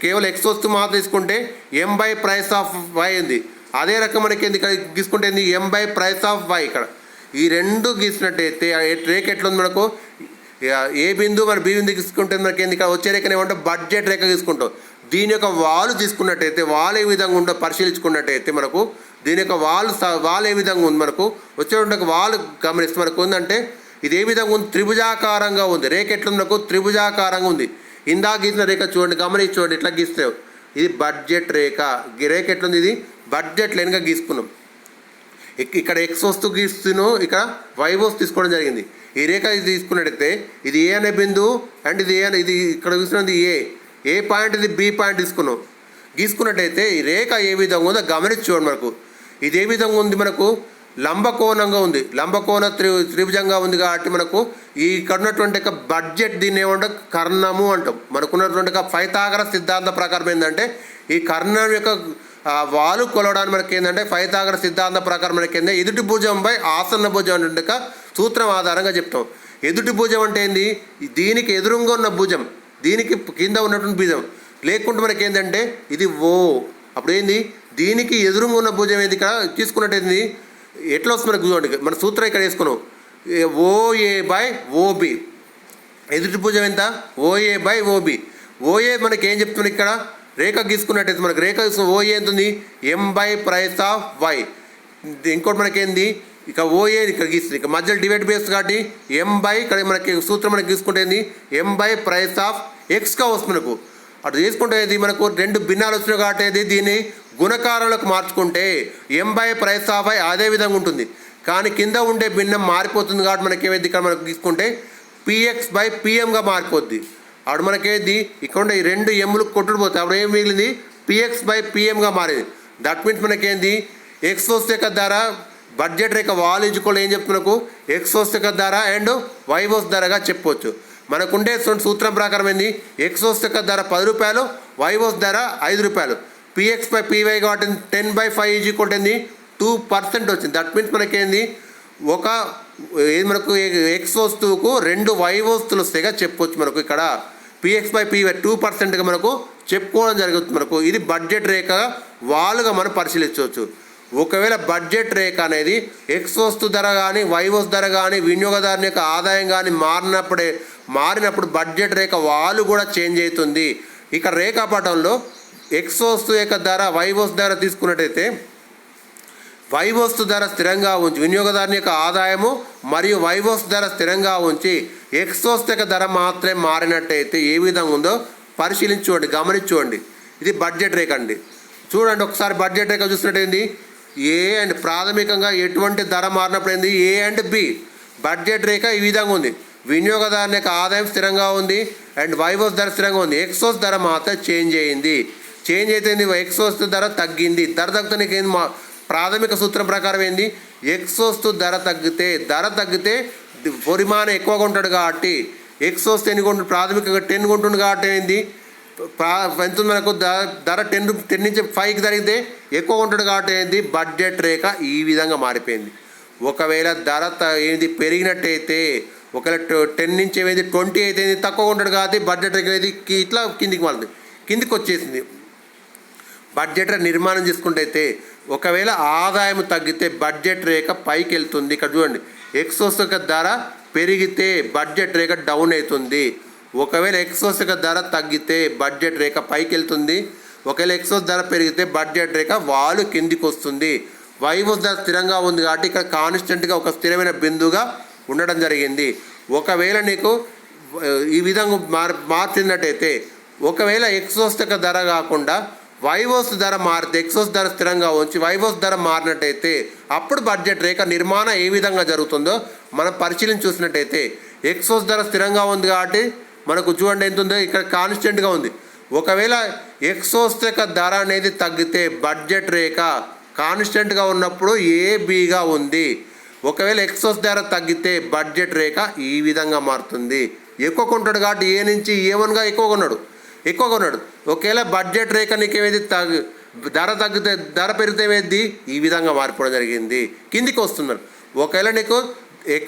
Speaker 1: కేవలం ఎక్స్ వస్తువు మాత్రం తీసుకుంటే ఎం బై ప్రైస్ ఆఫ్ వై ఉంది. అదే రకం మనకి ఏంది ఇక్కడ గీసుకుంటే ఎం బై ప్రైస్ ఆఫ్ వై. ఇక్కడ ఈ 2 గీసినట్టయితే రేఖ ఎట్లుంది మనకు ఏ బిందు మన బి బిందు తీసుకుంటే మనకి ఏంది ఇక్కడ వచ్చే రేఖనే ఏమంటే బడ్జెట్ రేఖ తీసుకుంటాం. దీని యొక్క వాలు తీసుకున్నట్టయితే వాల్ ఏ విధంగా ఉందో పరిశీలించుకున్నట్టయితే మనకు దీని యొక్క వాల్ ఏ విధంగా ఉంది, మనకు వచ్చేటువంటి వాల్ గమనిస్తే మనకు ఉందంటే ఇది ఏ విధంగా ఉంది, త్రిభుజాకారంగా ఉంది. రేఖ ఎట్లా మనకు త్రిభుజాకారంగా ఉంది. ఇందా గీసిన రేఖ చూడండి, గమనించి చూడండి ఎట్లా గీస్తే ఇది బడ్జెట్ రేఖ. రేఖ ఎట్లుంది, ఇది బడ్జెట్ లైన్గా గీసుకున్నాం. ఇక్కడ ఎక్స్ వస్తువు గీస్తున్నాం, ఇక్కడ వై వస్తువు తీసుకోవడం జరిగింది. ఈ రేఖ ఇది తీసుకున్నట్టయితే ఇది ఏ అనే బిందువు అండ్ ఇది ఇది ఇక్కడ చూసినది ఏ పాయింట్, ఇది బి పాయింట్ గీసుకున్నట్టయితే ఈ రేఖ ఏ విధంగా ఉందో గమనించి చూడండి. మనకు ఇది ఏ విధంగా ఉంది, మనకు లంబకోణంగా ఉంది, లంబకోణ త్రిభుజంగా ఉంది కాబట్టి మనకు ఈ ఇక్కడ ఉన్నటువంటి బడ్జెట్ దీన్ని ఏమంటాం కర్ణము అంటాం. మనకున్నటువంటి పైథాగరస్ సిద్ధాంత ప్రకారం ఏంటంటే ఈ కర్ణం యొక్క వాలు కొలవడానికి మనకి ఏంటంటే పైథాగరస్ సిద్ధాంత ప్రకారం మనకి ఏంటంటే ఎదుటి భుజంపై ఆసన్న భుజం అంటే సూత్రం ఆధారంగా చెప్తాం. ఎదుటి భుజం అంటే ఏంది? దీనికి ఎదురుగా ఉన్న భుజం, దీనికి కింద ఉన్నటువంటి భుజం. లేకుంటే మనకి ఏంటంటే ఇది ఓ. అప్పుడు ఏంది? దీనికి ఎదురుగా ఉన్న భుజం ఏది? ఇక్కడ తీసుకున్నట్టయింది ఎట్లా వస్తుంది మనకు చూడండి. మన సూత్రం ఇక్కడ వేసుకున్నాం, ఓఏ బై ఓబి. ఎదుటి భుజం ఎంత? OA by OB. ఓఏ మనకి ఏం చెప్తుంది? ఇక్కడ రేఖ గీసుకున్నట్టయితే మనకు రేఖ ఓఏ ఎంత ఉంది? ఎం బై ప్రైస్ ఆఫ్ వై. ఇంకోటి మనకేంది? ఇక ఓఏ ఇక్కడ గీస్తుంది, ఇక మధ్యలో డివైడ్ బేస్ కాబట్టి ఎం బై, ఇక్కడ మనకి సూత్రం మనకి తీసుకుంటే ఎం బై ప్రైస్ ఆఫ్ ఎక్స్గా వస్తుంది మనకు. అటు తీసుకుంటే మనకు రెండు భిన్నాలు వచ్చినాయి కాబట్టి దీన్ని గుణకారాలకు మార్చుకుంటే ఎం బై ప్రైస్ ఆఫ్ వై అదే విధంగా ఉంటుంది. కానీ కింద ఉండే భిన్నం మారిపోతుంది కాబట్టి మనకి ఏమైంది? ఇక్కడ మనకు తీసుకుంటే పిఎక్స్ బై పిఎంగా మారిపోద్ది. అప్పుడు మనకేది? ఇక్కడ ఉండే ఈ రెండు ఎమ్ములు కొట్టుకుపోతాయి. అప్పుడు ఏం మిగిలింది? పిఎక్స్ బై పిఎంగా మారింది. That means మనకేంది? ఎక్స్ వస్తే ద్వారా బడ్జెట్ రేఖ వాలించుకోవాలి ఏం చెప్తుంది మనకు? ఎక్స్ వస్తే ధర అండ్ వై వస్తే ధరగా చెప్పవచ్చు. మనకుండే సూత్రం ప్రకారం ఏంది? ఎక్స్ వస్తే ధర 10 రూపాయలు, వై వస్తే ధర 5 రూపాయలు. పిఎక్స్ బై పివై కాబట్టి 10/5 ఈజ్ ఈక్వల్ ఏంది? 2% వచ్చింది. దట్ మీన్స్ మనకేంది? ఒక ఏది మనకు ఎక్స్ వస్తువుకు 2 వై వస్తువులు వస్తేగా చెప్పవచ్చు. మనకు ఇక్కడ పిఎక్స్ బై పివై 2%గా మనకు చెప్పుకోవడం జరుగుతుంది. మనకు ఇది బడ్జెట్ రేఖ వాలుగా మనం పరిశీలించవచ్చు. ఒకవేళ బడ్జెట్ రేఖ అనేది ఎక్స్ వస్తు ధర కానీ వై వస్తు ధర కానీ వినియోగదారుని యొక్క ఆదాయం కానీ మారినప్పుడు బడ్జెట్ రేఖ వాలు కూడా చేంజ్ అవుతుంది. ఇక్కడ రేఖాపటంలో ఎక్స్ వస్తు యొక్క ధర వై వస్తు ధర తీసుకున్నట్టయితే వై వస్తు ధర స్థిరంగా ఉంచి వినియోగదారుని యొక్క ఆదాయము మరియు వై వస్తు ధర స్థిరంగా ఉంచి ఎక్స్ వస్తు యొక్క ధర మాత్రమే మారినట్టయితే ఏ విధంగా ఉందో పరిశీలించుకోండి, గమనించుకోండి. ఇది బడ్జెట్ రేఖ అండి. చూడండి ఒకసారి బడ్జెట్ రేఖ చూసినట్టయింది ఏ అండ్ ప్రాథమికంగా ఎటువంటి ధర మారినప్పుడు ఏంది? A and B. బడ్జెట్ రేఖ ఈ విధంగా ఉంది. వినియోగదారుని యొక్క ఆదాయం స్థిరంగా ఉంది అండ్ వై వస్తు ధర స్థిరంగా ఉంది. ఎక్స్ వస్తు ధర మాత్రం చేంజ్ అయ్యింది. చేంజ్ అయితే ఎక్స్ వస్తు ధర తగ్గింది. ధర తగ్గితే ఏంది? ప్రాథమిక సూత్రం ప్రకారం ఏంది? ఎక్స్ వస్తు ధర తగ్గితే పరిమాణం ఎక్కువగా ఉంటాడు కాబట్టి ఎక్స్ వస్తు ఎన్ని కొంటుంది? ప్రాథమికంగా 10 కొంటుంది కాబట్టి ఏంది? ఎంత మనకు ధర 10 నుంచి 5కి జరిగితే ఎక్కువ ఉంటాడు కాబట్టి ఏంది? బడ్జెట్ రేఖ ఈ విధంగా మారిపోయింది. ఒకవేళ ధర ఏంది పెరిగినట్టయితే ఒకవేళ 10 నుంచి ఏమైంది 20 అయితే తక్కువ ఉంటాడు కాబట్టి బడ్జెట్ రేఖ ఏది ఇట్లా కిందికి వచ్చేసింది. బడ్జెట్ నిర్మాణం చేసుకుంటే అయితే ఒకవేళ ఆదాయం తగ్గితే బడ్జెట్ రేఖ పైకి వెళ్తుంది. ఇక్కడ చూడండి ఎక్స్ వస్తుక ధర పెరిగితే బడ్జెట్ రేఖ డౌన్ అవుతుంది. ఒకవేళ ఎక్స్ వస్తుక ధర తగ్గితే బడ్జెట్ రేఖ పైకి వెళ్తుంది. ఒకవేళ ఎక్స్ ధర పెరిగితే బడ్జెట్ రేఖ వాలు కిందికి వస్తుంది. వై ధర స్థిరంగా ఉంది కాబట్టి ఇక్కడ కాన్స్టెంట్గా ఒక స్థిరమైన బిందువుగా ఉండడం జరిగింది. ఒకవేళ నీకు ఈ విధంగా మార్చినట్టయితే ఒకవేళ ఎక్స్ వస్తుక ధర కాకుండా వై వస్తు ధర మారితే ఎక్స్ వస్తు ధర స్థిరంగా ఉంచి వై వస్తు ధర మారినట్టయితే అప్పుడు బడ్జెట్ రేఖ నిర్మాణం ఏ విధంగా జరుగుతుందో మనం పరిశీలించి చూసినట్టయితే ఎక్స్ వస్తు ధర స్థిరంగా ఉంది కాబట్టి మనకు చూడండి ఎంత ఉందో ఇక్కడ కాన్స్టెంట్గా ఉంది. ఒకవేళ ఎక్స్ వస్తు ధర అనేది తగ్గితే బడ్జెట్ రేఖ కాన్స్టెంట్గా ఉన్నప్పుడు ఏబిగా ఉంది. ఒకవేళ ఎక్స్ వస్తు ధర తగ్గితే బడ్జెట్ రేఖ ఈ విధంగా మారుతుంది. ఎక్కువ కొంటాడు కాబట్టి ఏ నుంచి ఏ1గా ఎక్కువగా ఉన్నాడు. ఒకవేళ బడ్జెట్ రేఖ నీకు ఏమైంది? ధర తగ్గితే ధర పెరిగితే ఏమైంది? ఈ విధంగా మారిపోవడం జరిగింది, కిందికి వస్తున్నారు. ఒకవేళ నీకు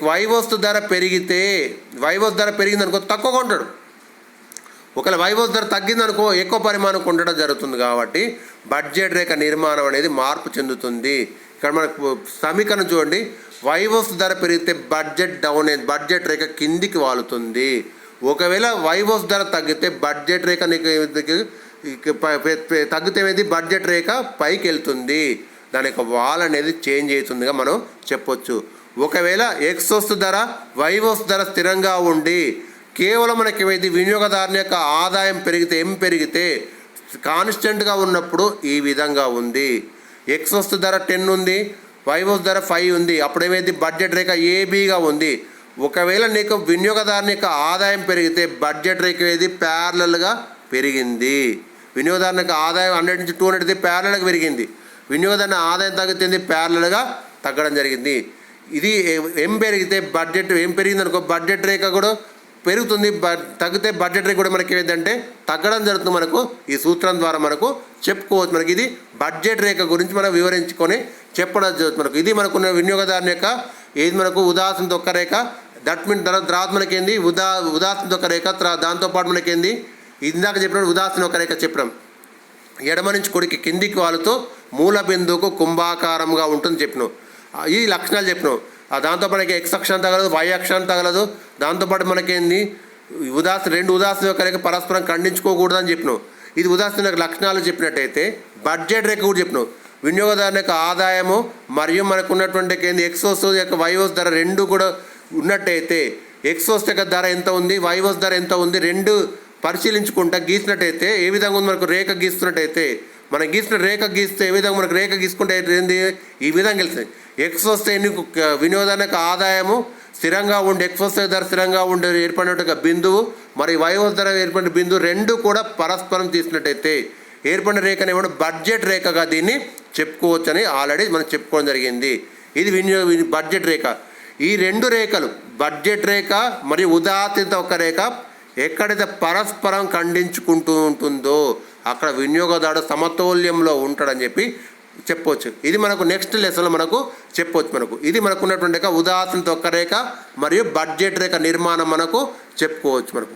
Speaker 1: వై వస్తు ధర పెరిగింది అనుకో తక్కువగా ఉంటాడు. ఒకవేళ వై వస్తు ధర తగ్గిందనుకో ఎక్కువ పరిమాణం ఉండడం జరుగుతుంది. కాబట్టి బడ్జెట్ రేఖ నిర్మాణం అనేది మార్పు చెందుతుంది. ఇక్కడ మనకు సమీకరణం చూడండి, వై వస్తు ధర పెరిగితే బడ్జెట్ డౌన్ అయింది, బడ్జెట్ రేఖ కిందికి వాలుతుంది. ఒకవేళ వై వస్తు ధర తగ్గితే బడ్జెట్ రేఖ తగ్గితే ఏది? బడ్జెట్ రేఖ పైకి వెళ్తుంది. దాని యొక్క వాల్ అనేది చేంజ్ అవుతుందిగా మనం చెప్పొచ్చు. ఒకవేళ ఎక్స్ వస్తు ధర వై వస్తు ధర స్థిరంగా ఉండి కేవలం మనకి ఏమైంది? వినియోగదారుని యొక్క ఆదాయం పెరిగితే కాన్స్టెంట్గా ఉన్నప్పుడు ఈ విధంగా ఉంది. ఎక్స్ వస్తు ధర 10 ఉంది, వై వస్తు ధర 5 ఉంది. అప్పుడు ఏమైంది? బడ్జెట్ రేఖ ఏబిగా ఉంది. ఒకవేళ నీకు వినియోగదారుని యొక్క ఆదాయం పెరిగితే బడ్జెట్ రేఖ ఏది? ప్యారలల్గా పెరిగింది. వినియోగదారుని యొక్క ఆదాయం 100 నుంచి 200 ప్యారలల్గా పెరిగింది. వినియోగదారుని ఆదాయం తగ్గితే ప్యారలల్గా తగ్గడం జరిగింది. ఇది ఏం పెరిగితే బడ్జెట్ ఏం పెరిగింది అనుకో బడ్జెట్ రేఖ కూడా పెరుగుతుంది. తగ్గితే బడ్జెట్ రేఖ కూడా మనకి ఏంటంటే తగ్గడం జరుగుతుంది. మనకు ఈ సూత్రం ద్వారా మనకు చెప్పుకోవచ్చు. మనకి ఇది బడ్జెట్ రేఖ గురించి మనం వివరించుకొని చెప్పడం జరుగుతుంది. మనకు ఇది మనకున్న వినియోగదారుని యొక్క ఏది మనకు ఉదాహరణ ఒక్క రేఖ దట్ మీన్ తర్వాత మనకేంది ఉదాసీన ఒక రేఖ, దాంతోపాటు మనకేంది ఇందాక చెప్పినప్పుడు ఉదాసీన ఒక రేఖ చెప్పినాం. ఎడమ నుంచి కొడికి కిందికి వాలుతో మూల బిందువుకు కుంభాకారంగా ఉంటుంది చెప్పినాం. ఈ లక్షణాలు చెప్పినాం. దాంతోపాటు మనకి ఎక్స్ అక్షరం తగలదు, వై అక్షరం తగలదు. దాంతోపాటు మనకేంది రెండు ఉదాసీన ఒక రేఖ పరస్పరం ఖండించుకోకూడదని చెప్పినాం. ఇది ఉదాసీన లక్షణాలు చెప్పినట్టయితే బడ్జెట్ రేఖ కూడా చెప్పినాం. వినియోగదారుని యొక్క ఆదాయము మరియు మనకు ఉన్నటువంటి ఎక్సోస్ యొక్క వైవోస్ ధర రెండు కూడా ఉన్నట్టయితే ఎక్సోస్ యొక్క ధర ఎంత ఉంది, వైవోస్ ధర ఎంత ఉంది, రెండు పరిశీలించుకుంటా గీసినట్టయితే ఏ విధంగా ఉంది మనకు రేఖ గీస్తున్నట్టయితే మనం గీసిన రేఖ గీస్తే ఏ విధంగా మనకు రేఖ గీసుకుంటే ఏంది ఈ విధంగా వెళ్తుంది. ఎక్స్ వస్తే నీకు వినియోగదారునికి ఆదాయము స్థిరంగా ఉండి ఎక్స్ ధర స్థిరంగా ఉండే ఏర్పడినట్టుగా బిందువు మరి వైవోస్ ధర ఏర్పడిన బిందువు రెండు కూడా పరస్పరం తీసినట్టయితే ఏర్పడిన రేఖని ఏమన్నా బడ్జెట్ రేఖగా దీన్ని చెప్పుకోవచ్చని ఆల్రెడీ మనం చెప్పుకోవడం జరిగింది. ఇది బడ్జెట్ రేఖ. ఈ రెండు రేఖలు బడ్జెట్ రేఖ మరియు ఉదాసీనత ఒక రేఖ ఎక్కడైతే పరస్పరం ఖండించుకుంటూ ఉంటుందో అక్కడ వినియోగదారుడు సమతౌల్యంలో ఉంటాడని చెప్పి చెప్పవచ్చు. ఇది మనకు నెక్స్ట్ లెసన్లో మనకు చెప్పవచ్చు. ఇది మనకు ఉన్నటువంటి ఉదాసీనత ఒక రేఖ మరియు బడ్జెట్ రేఖ నిర్మాణం మనకు చెప్పుకోవచ్చు.